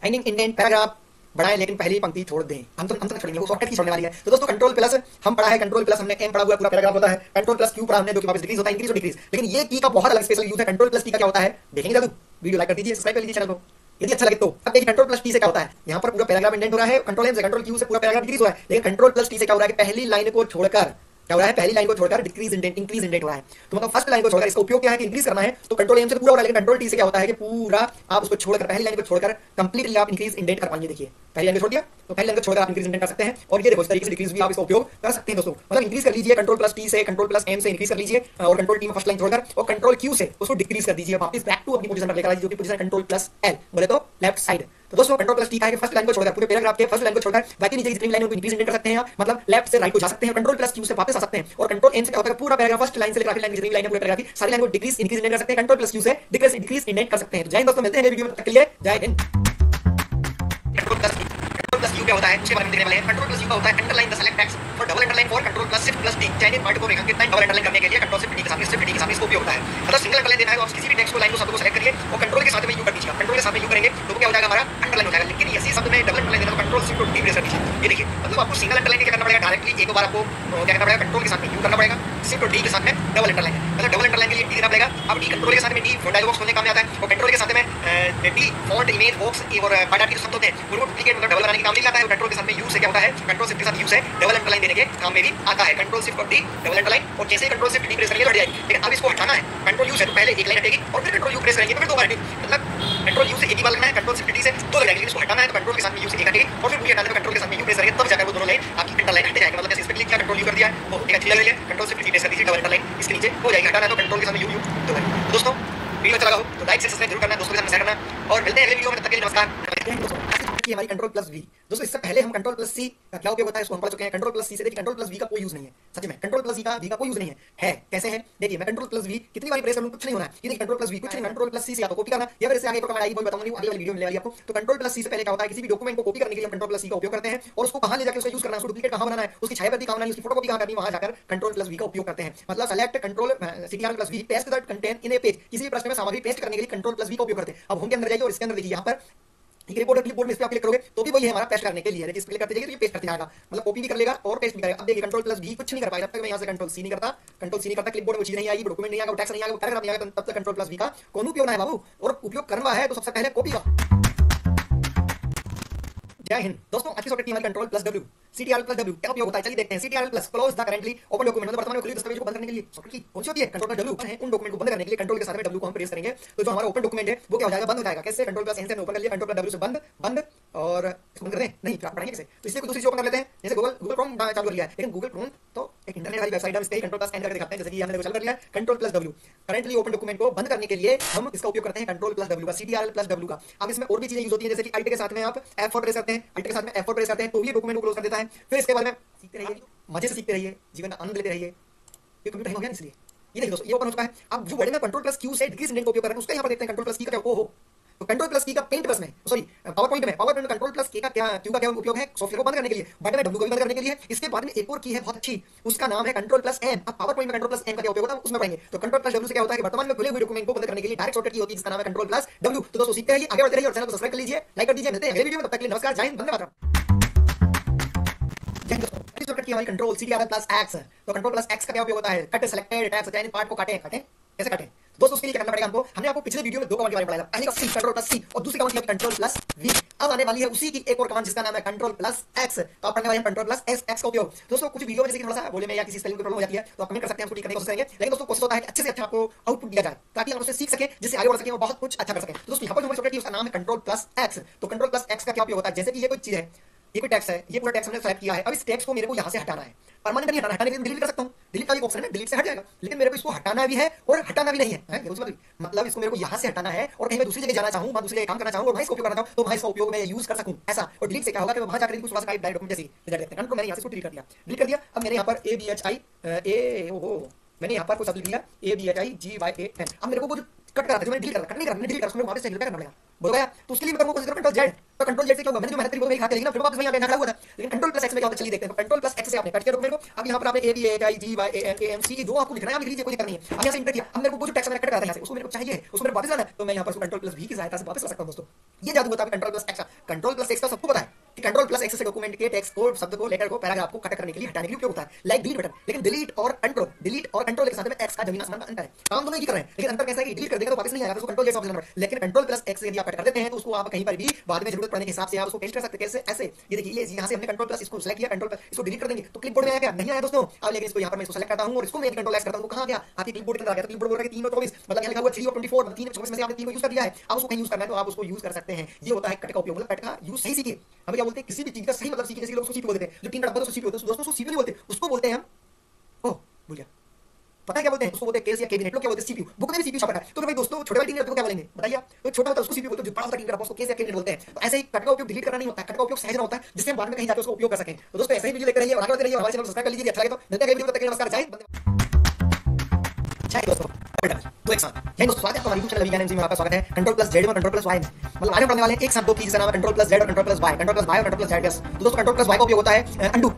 ending indent, paragraph बढ़ाएं लेकिन पहली पंक्ति छोड़ दें, हम तो छोड़ेंगे, वो शॉर्टकट की छोड़ने वाली है। तो दोस्तों कंट्रोल प्लस हम पढ़ा है, कंट्रोल प्लस हमने एम पढ़ा हुआ पूरा पैराग्राफ होता है, कंट्रोल प्लस क्यू पढ़ा हमने जो कि वापस डिक्रीज होता है, इंक्रीज और डिक्रीज, लेकिन ये की का बहुत अलग स्पेशल यूज है। कंट्रोल प्लस टी का क्या होता है देखेंगे जरूर, वीडियो लाइक कर दीजिए, सब्सक्राइब कर लीजिए चैनल को यदि अच्छा लगे तो। अब देखिए कंट्रोल प्लस टी से क्या होता है, यहाँ पर पूरा पैराग्राफ इंडेंट हो रहा है, कंट्रोल एम से कंट्रोल क्यू से पूरा पैराग्राफ डिक्रीज हो रहा है, लेकिन कंट्रोल प्लस टी से क्या हो रहा है कि पहली लाइन को छोड़कर क्या हो रहा है, पहली लाइन को छोड़कर डिक्रीज इंडेंट इंक्रीज इंडेंट हो रहा है। तो मतलब फर्स्ट लाइन को छोड़कर इसका उपयोग क्या है कि इंक्रीज करना है, तो कंट्रोल एम से पूरा हो रहा है, लेकिन कंट्रोल टी से क्या होता है कि पूरा आप उसको छोड़कर पहली लाइन को छोड़कर कंप्लीटली आप इंक्रीज इंडेंट कर पाएंगे। देखिए पहली लाइन को छोड़ दिया तो पहली लाइन को छोड़कर आप इंक्रीज इंडेंट कर सकते हैं, और ये देखो इस तरीके से डिक्रीज भी आप इसका उपयोग कर सकते हैं दोस्तों। मतलब इंक्रीज कर लीजिए कंट्रोल प्लस टी से, कंट्रोल प्लस एम से इंक्रीज कर लीजिए, और कंट्रोल टी में फर्स्ट लाइन छोड़कर और कंट्रोल क्यू से उसको डिक्रीज कर दीजिए, वापस बैक टू अपनी पोजीशन पर लेकर आ दीजिए, जो कि पोजीशन कंट्रोल प्लस एल बोले तो लेफ्ट साइड। तो दोस्तों कंट्रोल प्लस टी का है कि फर्स्ट लाइन को छोड़कर पूरे पैराग्राफ के फर्स्ट लाइन को छोड़कर बाकी नीचे जितनी लाइन उनको इंक्रीज इंडेंट कर सकते हैं, मतलब लेफ्ट से राइट को जा सकते हैं, कंट्रोल प्लस क्यू से वापस आ सकते हैं, और कंट्रोल एन से क्या होता है पूरा पैराग्राफ फर्स्ट लाइन से लेकर आखिरी लाइन जितनी लाइन है पूरे पैराग्राफ की सारी लाइन को डिक्रीज इंक्रीज इंडेंट कर सकते हैं, कंट्रोल प्लस क्यू से डिक्रीज इंडेंट कर सकते हैं। तो जय हिंद दोस्तों, मिलते हैं वीडियो में, तब तक के लिए जय हिंद। कंट्रोल प्लस यू क्या होता है उसके बारे में देखने वाले हैं। कंट्रोल प्लस यू का होता है underline the select text for double underline for control plus shift plus D, चयनित पार्ट को रेखांकित लाइन डबल अंडरलाइन करने के लिए कंट्रोल शिफ्ट डी के साथ शिफ्ट डी के साथ इसको उपयोग होता है। मतलब सिंगल अंडरलाइन देना है तो आप किसी भी टेक्स्ट को लाइन को शब्द को सेलेक्ट करिए और कंट्रोल के साथ में यू कर दीजिए। कंट्रोल के साथ में यू करेंगे तो क्या हो जाएगा, हमारा अंडरलाइन हो जाएगा। लेकिन इसी शब्द में डबल अंडरलाइन देना तो कंट्रोल शिफ्ट डी प्रेस कर दीजिए। ये देखिए मतलब आपको सिंगल अंडरलाइन क्या करना पड़ेगा, डायरेक्टली एक बार आपको क्या करना पड़ेगा, कंट्रोल के साथ में यू करना पड़ेगा, शिफ्ट डी के साथ में डबल अंडरलाइन है। मतलब डबल अंडरलाइन के लिए डी देना पड़ेगा। अब डी कंट्रोल के साथ में डी डायलॉग बॉक्स खोलने काम में आता है, और कंट्रोल के साथ में डी फॉन्ट इमेज बॉक्स और पार्ट के शब्द होते हैं उनको डुप्लीकेट मतलब डबल बनाने के काम नहीं आता है। कंट्रोल के साथ में यू से क्या होता है, कंट्रोल शिफ्ट के साथ यू से डबल अंडरलाइन देने के काम में भी आता है। Control shift D double underline, और जैसे ही कंट्रोल शिफ्ट डी प्रेस करेंगे तो हट जाएगी। लेकिन अब इसको हटाना है, कंट्रोल यू से तो पहले एक लाइन हटेगी और फिर कंट्रोल यू प्रेस करेंगे तो फिर दो बार हटेगी। मतलब कंट्रोल यू से एक ही बार लगना है, कंट्रोल शिफ्ट डी से दो लग जाएगी। इसको हटाना है तो कंट्रोल के साथ में यू से एक हटेगी और फिर हटाने पर कंट्रोल के साथ में यू प्रेस करेंगे तब जाकर वो दोनों लाइन आपकी अंडरलाइन हट जाएगा। मतलब जैसे इस पे क्लिक किया कंट्रोल यू कर दिया वो एक अच्छी लग रही है, कंट्रोल शिफ्ट डी प्रेस कर दीजिए डबल अंडरलाइन इसके नीचे हो जाएगी। हटाना है तो कंट्रोल के साथ में यू तो दोस्तों वीडियो अच्छा लगा हो तो लाइक से सब्सक्राइब जरूर करना, दोस्तों के साथ शेयर करना, और मिलते हैं अगले वीडियो में। तब तक के लिए नमस्कार। कि हमारी कंट्रोल प्लस वी दोस्तों, इससे पहले हम कंट्रोल प्लस सी का क्या उपयोग होता है इसको हम पढ़ चुके हैं। कंट्रोल प्लस सी से देखिए कंट्रोल प्लस वी का कोई यूज नहीं है, सच में कंट्रोल प्लस वी का कोई यूज नहीं है कैसे है देखिए। मैं कंट्रोल प्लस वी कितनी बार प्रेस करूं कुछ नहीं होना है। ये देखिए कंट्रोल प्लस वी कुछ नहीं, कंट्रोल प्लस सी से आपको कॉपी करना या फिर इससे आगे कमांड आएगी वो बताऊंगा अगली वाली वीडियो में ले आपको। तो कंट्रोल प्लस सी से पहले क्या होता है, किसी भी डॉक्यूमेंट को कॉपी करने के लिए हम कंट्रोल प्लस सी का उपयोग करते हैं, और उसको कहां ले जाकर उसका यूज करना है, उसको डुप्लीकेट कहां बनाना है, उसकी छायाप्रति कहां बनानी है, उसकी फोटोकॉपी कहां करनी है, वहां जाकर कंट्रोल प्लस वी का उपयोग करते हैं। मतलब select control CTR plus V paste that content in a page, किसी भी प्रश्न में सामग्री पेस्ट करने के लिए कंट्रोल प्लस वी का उपयोग करते हैं। अब होम के अंदर जाइए और इसके अंदर देखिए यहाँ पर क्लिपबोर्ड में इस पे आप क्लिक करोगे तो भी वही है हमारा पेस्ट करने के लिए है। इस पे क्लिक करते जाइए तो ये पेस्ट करते जाएगा, मतलब कॉपी भी कर लेगा और पेस्ट भी करेगा। अब देखिए कंट्रोल प्लस वी कुछ नहीं कर पाएगा जब तक मैं यहाँ से कंट्रोल सी नहीं करता, क्लिपबोर्ड में वो चीज नहीं आएगी, डॉक्यूमेंट नहीं आएगा, टेक्स्ट नहीं आएगा, पैराग्राफ नहीं आएगा, तब तक कंट्रोल प्लस वी का कौन उपयोग है बाबू। और उपयोग करना है तो सबसे पहले कॉपी का। जय हिंद दोस्तों, आज की शॉर्टकट की हमारी control plus W CTR plus W क्या उपयोग होता है चलिए देखते हैं। CTR plus close the currently open document, मतलब वर्तमान में खुले दस्तावेज को बंद करने के लिए शॉर्टकट की कौन सी होती है, कंट्रोल प्लस डब्ल्यू है। उन डॉक्यूमेंट को बंद करने के लिए कंट्रोल के साथ में डब्ल्यू को हम प्रेस करेंगे तो जो हमारा ओपन डॉक्यूमेंट है वो क्या हो जाएगा, बंद हो जाएगा। कैसे, कंट्रोल प्लस एन से ओपन कर लिया, कंट्रोल प्लस डब्ल्यू से बंद और इसको बंद कर दें नहीं पढ़ेंगे कैसे, तो इसलिए दूसरी चीज ओपन कर लेते हैं। जैसे गूगल क्रोम चालू कर लिया है, लेकिन गूगल क्रोम तो एक इंटरनेट वाली वेबसाइट है, इस पे कंट्रोल प्लस एन करके दिखाते हैं। जैसे कि हमने चालू कर लिया control plus W, currently open document को बंद करने के लिए हम इसका उपयोग करते हैं कंट्रोल प्लस डब्ल्यू का, सीटीआर प्लस डब्ल्यू का। अब इसमें और भी चीजें यूज होती है, जैसे कि अल्ट के साथ में आप F4 प्रेस करते हैं, अल्ट के साथ में F4 प्रेस करते हैं तो ये डॉक्यूमेंट को क्लोज कर देता है। फिर इसके बाद में सीखते रहिए, मजे से सीखते रहिए, जीवन का आनंद लेते रहिए। ये कंप्यूटर हो गया इसलिए ये देखिए दोस्तों ये ओपन हो चुका है। अब जो वर्ड में कंट्रोल प्लस क्यू से डिक्रीज इंडेंट का उपयोग कर रहे हैं उसका यहाँ पर देखते हैं कंट्रोल प्लस की का क्या हो। तो कंट्रोल प्लस की का पेंट प्लस में सॉरी पावर पॉइंट में कंट्रोल प्लस के का क्या क्यू का क्या उपयोग है, सॉफ्टवेयर को बंद करने के लिए, बट में डब्ल्यू को बंद करने के लिए। इसके बाद में एक और की है बहुत अच्छी, उसका नाम है कंट्रोल प्लस एन। अब पावर पॉइंट में कंट्रोल प्लस एन का क्या उपयोग होता है उसमें पढ़ेंगे। तो कंट्रोल प्लस डब्ल्यू से क्या होता है कि वर्तमान में खुले हुए डॉक्यूमेंट को बंद करने के लिए डायरेक्ट शॉर्टकट की होती है जिसका नाम है कंट्रोल प्लस डब्ल्यू। तो दोस्तों सीखते रहिए, आगे बढ़ते रहिए और चैनल को सब्सक्राइब कर लीजिए, लाइक कर दीजिए। मिलते हैं अगले वीडियो में, तब तक के लिए नमस्कार, जय हिंद, वंदे मातरम। शॉर्टकट की हमारी कंट्रोल सीटीआर प्लस एक्स। तो कंट्रोल प्लस एक्स का क्या उपयोग होता है, कट सेलेक्टेड टैक्स चयनित पार्ट को काटें कैसे काटें दोस्तों, उसके लिए क्या करना पड़ेगा हमको। हमने आपको पिछले वीडियो में दो कमांड के बारे में पढ़ाया, पहले का सी कंट्रोल प्लस सी और दूसरी कमांड की कंट्रोल प्लस वी। अब आने वाली है उसी की एक और कमांड जिसका नाम है कंट्रोल प्लस एक्स। तो आप पढ़ने वाले हैं कंट्रोल प्लस एक्स का उपयोग। दोस्तों कुछ वीडियो में जैसे कि थोड़ा सा बोले में या किसी स्पेलिंग में प्रॉब्लम हो जाती है तो आप कमेंट कर सकते हैं, उसको ठीक करने की कोशिश करेंगे। लेकिन दोस्तों कोशिश होता है कि अच्छे से अच्छा आपको आउटपुट दिया जाए ताकि आप उससे सीख सके, जिससे आगे बढ़ सके और बहुत कुछ अच्छा कर सके। तो दोस्तों यहाँ पर जो शॉर्टकट है उसका नाम है कंट्रोल प्लस एक्स। तो कंट्रोल प्लस एक्स का क्या उपयोग होता है, जैसे कि ये कोई चीज है, ये कोई टेक्स्ट है, ये पूरा टेक्स्ट हमने सेलेक्ट किया है। अब इस टेक्स्ट को मेरे को यहाँ से हटाना है, परमानेंट नहीं हटाना, हटाने के लिए डिलीट कर सकता हूँ, डिलीट का भी ऑप्शन है, डिलीट से हट जाएगा। लेकिन मेरे को इसको हटाना भी है और हटाना भी नहीं है, मतलब इसको मेरे को यहाँ से हटाना है और कहीं मैं दूसरी जगह जाना चाहूँ, वहाँ दूसरी जगह काम करना चाहूँ और वहाँ इसको उपयोग करना चाहूँ तो वहाँ इसका उपयोग मैं यूज कर सकूँ ऐसा। और डिलीट से क्या होगा कि वहाँ जाकर थोड़ा सा टाइप डॉक्यूमेंट जैसे रिजल्ट देखते हैं। मैंने यहाँ से डिलीट कर दिया। अब मैंने यहाँ पर मैंने यहाँ पर कुछ शब्द लिया ABHIGYAN। अब मेरे को कुछ कट करा था जो मैंने डिलीट कर उसको वापस से करना पड़ेगा, बोल गया। तो उसके लिए मैं करूँगा कंट्रोल जेड। तो कंट्रोल जेड से क्या होगा, मैंने जो मेहनत करी वो मेरी हाथ लेकिन फिर वापस वहीं आके खड़ा हुआ था। लेकिन कंट्रोल प्लस एक्स में क्या होता है चलिए देखते हैं। कंट्रोल प्लस एक्स से आपने कट किया डॉक्यूमेंट को। अब यहाँ पर आपने ABHIGYAN जो आपको लिख रहा है आप लिख लीजिए, कोई दिक्कत नहीं है। अब यहाँ से इंटर किया, अब मेरे को जो टेक्स्ट मैंने कट करा था यहाँ से उसको मेरे को चाहिए, उसको मेरे वापस लाना है। तो मैं यहाँ पर कंट्रोल प्लस वी की सहायता से वापस ला सकता हूँ दोस्तों। ये जादू होता है कंट्रोल प्लस एक्स का। कंट्रोल प्लस एक्स का सबको पता है कि कंट्रोल प्लस एक्स से डॉक्यूमेंट के टेक्स्ट को, शब्द को, लेटर को, पैराग्राफ को कट करने के लिए, हटाने के लिए उपयोग होता है, लाइक डिलीट बटन। लेकिन डिलीट और कंट्रोल के साथ में एक्स का जमीन आसमान का अंतर है। काम दोनों ही कर रहे हैं लेकिन अंतर कैसा है कि डिलीट कर देगा तो वापस नहीं आएगा, तो कंट्रोल जैसा ऑप्शन नंबर। लेकिन कंट्रोल प्लस एक्स यदि आप कट कर देते हैं तो उसको आप कहीं पर भी बाद में जरूरत पड़ने के हिसाब से आप उसको पेस्ट कर सकते हैं। कैसे? ऐसे ये देखिए, ये यहाँ से हमने कंट्रोल प्लस इसको सेलेक्ट किया, कंट्रोल प्लस इसको डिलीट कर देंगे तो क्लिपबोर्ड में आया क्या? नहीं आया दोस्तों। अब लेकिन इसको यहाँ पर मैं इसको सेलेक्ट करता हूँ और इसको मैं कंट्रोल एस करता हूँ, कहाँ गया? आपकी क्लिपबोर्ड के अंदर आ गया। तो क्लिपबोर्ड बोल रहा है 3 और 24, मतलब यहाँ लिखा हुआ 3 और 24, मतलब 3 और 24 में से आपने 3 को यूज कर दिया है। अब उसको कहीं यूज करना है तो आप उसको यूज कर सकते हैं। ये होता है कट का उपयोग, मतलब कट का यूज सही सीखिए। हमें क्या बोलते हैं, किसी भी चीज का सही मतलब सीखिए। जैसे लोग उसको सीपी बोलते हैं, जो 3 का डब्बा उसको सीपी बोलते हैं दोस्तों, उसको सीपी नहीं बोलते, उसको बोलते हैं हम ओह भूल गया, पता है क्या बोलते हैं? उसको बोलते हैं केस या कैबिनेट। लोग क्या बोलते हैं? सीपीयू। बुक में भी सीपीयू छपा है। तो भाई दोस्तों, छोटे वाले 3 को क्या बोलेंगे बताइए आप? तो छोटा होता है उसको सीपीयू बोलते हैं, जो बड़ा होता है 3 का उसको केस या कैबिनेट बोलते हैं। तो ऐसे ही कट का उपयोग डिलीट करना नहीं होता है, कट का उपयोग सहजना होता है, जिससे हम बाद में कहीं जाकर उसको उपयोग कर सकें। तो दोस्तों ऐसे ही वीडियो लेकर रहिए और आगे बढ़ते रहिए। हमारे चैनल को सब्सक्राइब कर लीजिए। अच्छा लगे तो मिलते हैं वीडियो तक के लिए। नमस्कार, जय दोस्तों। तो एक साथ जय दोस्तों, स्वागत है हमारे यूट्यूब चैनल वीगान एमसी में। आपका स्वागत है कंट्रोल प्लस जेड और कंट्रोल प्लस वाई में। मतलब आगे बढ़ने वाले हैं एक साथ दो चीज, जिसका नाम है कंट्रोल प्लस जेड और control plus Y, control plus Y और कंट्रोल प्लस जेड। तो दोस्तों कंट्रोल प्लस वाई का उपयोग होता है undo,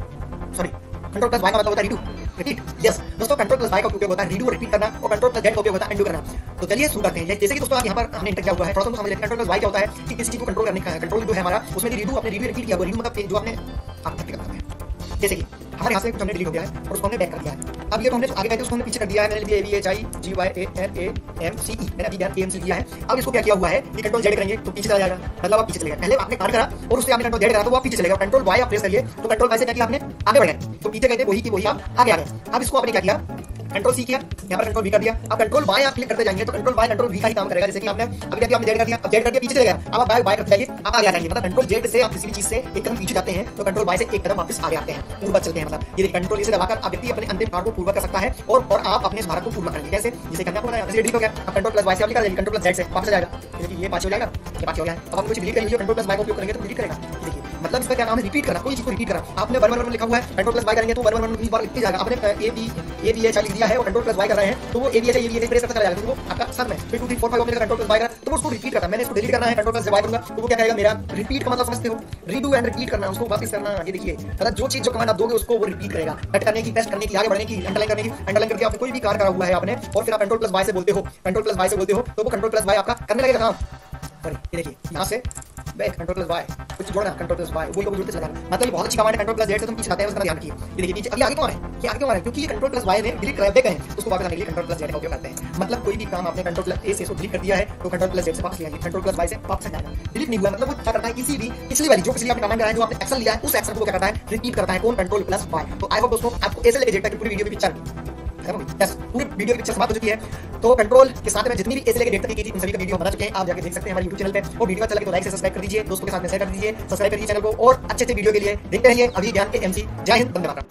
sorry control plus Y का मतलब होता है रीडू, रिपीट। यस दोस्तों, कंट्रोल प्लस वाई का उपयोग होता है रीडू और रिपीट करना, और कंट्रोल प्लस जेड का उपयोग होता है अंडू करना। तो चलिए शुरू करते हैं। जैसे कि दोस्तों आप यहाँ पर हमने इंटर किया हुआ है, थोड़ा सा समझ लेते हैं। कंट्रोल प्लस वाई क्या होता है कि किसी चीज को कंट्रोल करने का, कंट्रोल जो है हमारा, उसमें रीडू अपने रीडू रिपीट किया हुआ। रीडू मतलब जो आपने आप तक करते हैं। जैसे कि हमारे यहाँ से कुछ हमने डिलीट हो गया है और उसको हमने बैक कर दिया है। अब ये तो हमने आगे कहते हैं उसको हमने पीछे कर दिया है। मैंने लिया ABHIGYANAMCE, मैंने अभी ध्यान AMC किया है। अब इसको क्या किया हुआ है कि कंट्रोल जेड करेंगे तो पीछे चला जाएगा, मतलब आप पीछे चले गए। पहले आपने कार्ड करा और उससे आपने कंट्रोल जेड करा तो वो आप पीछे चले गए। कंट्रोल वाई आप प्रेस करिए तो कंट्रोल वाई से क्या किया आपने? आगे बढ़ गए। तो पीछे गए थे वही की वही आप आगे आ गए। अब इसको आपने क्या किया? कंट्रोल सी किया, यहाँ पर कंट्रोल वी कर दिया। अब कंट्रोल वाई आप क्लिक करते जाएंगे तो कंट्रोल वाई कंट्रोल वी का ही काम करेगा। जैसे कि आपने अभी क्या किया? आपने जेड कर दिया, अब जेड कर दिया पीछे चले गए। अब आप वाई करते जाइए, आप आगे आ जाएंगे। मतलब कंट्रोल जेड से आप किसी भी चीज से एक कदम पीछे जाते हैं तो कंट्रोल वाई से एक कदम वापस आगे आते हैं, पूर्व चलते हैं। मतलब ये कंट्रोल से दबाकर आप व्यक्ति अपने अंतिम कार्य को पूर्ण कर सकता है और आप अपने स्मारक को पूर्ण करेंगे। कैसे? जैसे कि आपको बताया, जैसे डिलीट हो गया, अब कंट्रोल प्लस वाई से आप निकाल देंगे, कंट्रोल प्लस जेड से वापस जाएगा। ये पांच हो जाएगा, ये पांच हो गया। अब आप कुछ डिलीट करेंगे, कंट्रोल प्लस वाई का उपयोग करेंगे तो डिलीट करेगा। देखिए मतलब इसका क्या नाम है? रिपीट करना, कोई चीज को रिपीट करना। आपने 1 1 1 लिखा हुआ है, कंट्रोल प्लस वाई करेंगे तो 1 1 1 20 बार लिखते जाएगा। आपने ABHI लिख दिया है और कंट्रोल प्लस वाई कर रहे हैं तो वो ABHI प्रेस करता चला जाएगा। तो वो आपका सर में फिर 2 3 4 5 आपने कंट्रोल प्लस वाई करा तो वो उसको रिपीट करता है। मैंने इसको डिलीट करना है, कंट्रोल प्लस वाई करूंगा तो वो क्या करेगा? मेरा रिपीट का मतलब समझते हो? रीडू एंड रिपीट करना, उसको वापस करना। ये देखिए मतलब जो चीज जो कमांड आप दोगे उसको वो रिपीट करेगा। कट करने की, पेस्ट करने की, आगे बढ़ने की, अंडरलाइन करने की, अंडरलाइन करके आपने कोई भी कार्य करा हुआ है आपने और फिर आप कंट्रोल प्लस वाई से बोलते हो, कंट्रोल प्लस वाई से बोलते हो तो वो कंट्रोल प्लस वाई आपका करने लगेगा काम। ये देखिए यहाँ से बैक कंट्रोल प्लस वाई, कुछ जोड़ना कंट्रोल प्लस वाई, वही को जुड़ते चला जाना। मतलब ये बहुत अच्छी कमांड है। कंट्रोल प्लस जेड से तुम पीछे जाते हैं, उसका ध्यान रखिए। ये देखिए पीछे अभी आगे क्यों आ रहे हैं? ये आगे क्यों आ रहे हैं? क्योंकि ये कंट्रोल प्लस वाई ने डिलीट कर बैक है तो उसको वापस आने के लिए कंट्रोल प्लस जेड का उपयोग करते हैं। मतलब कोई भी काम आपने कंट्रोल प्लस ए से इसको डिलीट कर दिया है तो कंट्रोल प्लस जेड से वापस ले आइए, कंट्रोल प्लस वाई से वापस आ जाएगा। डिलीट नहीं हुआ मतलब वो क्या करता है? किसी भी पिछली वाली जो पिछली आपने कमांड कराया, जो आपने एक्शन लिया है उस एक्शन को क्या करता है? रिपीट करता है। कौन? Control plus Y. तो आई होप दोस्तों आपको ऐसे लेके जेड तक पूरी वीडियो की पिक्चर पूरी वीडियो की पिक्चर समाप्त हो चुकी है। तो कंट्रोल के साथ में जितनी भी ऐसे लेके डेट तक की थी उन सभी का वीडियो बना चुके हैं, आप जाके देख सकते हैं हमारे YouTube चैनल पे। और वीडियो अच्छा लगे तो लाइक से सब्सक्राइब कर दीजिए, दोस्तों के साथ में शेयर कर दीजिए, सब्सक्राइब करिए चैनल को और अच्छे वीडियो के लिए देखते रहिए अभी ज्ञान के MC। जय हिंद, वंदे मातरम।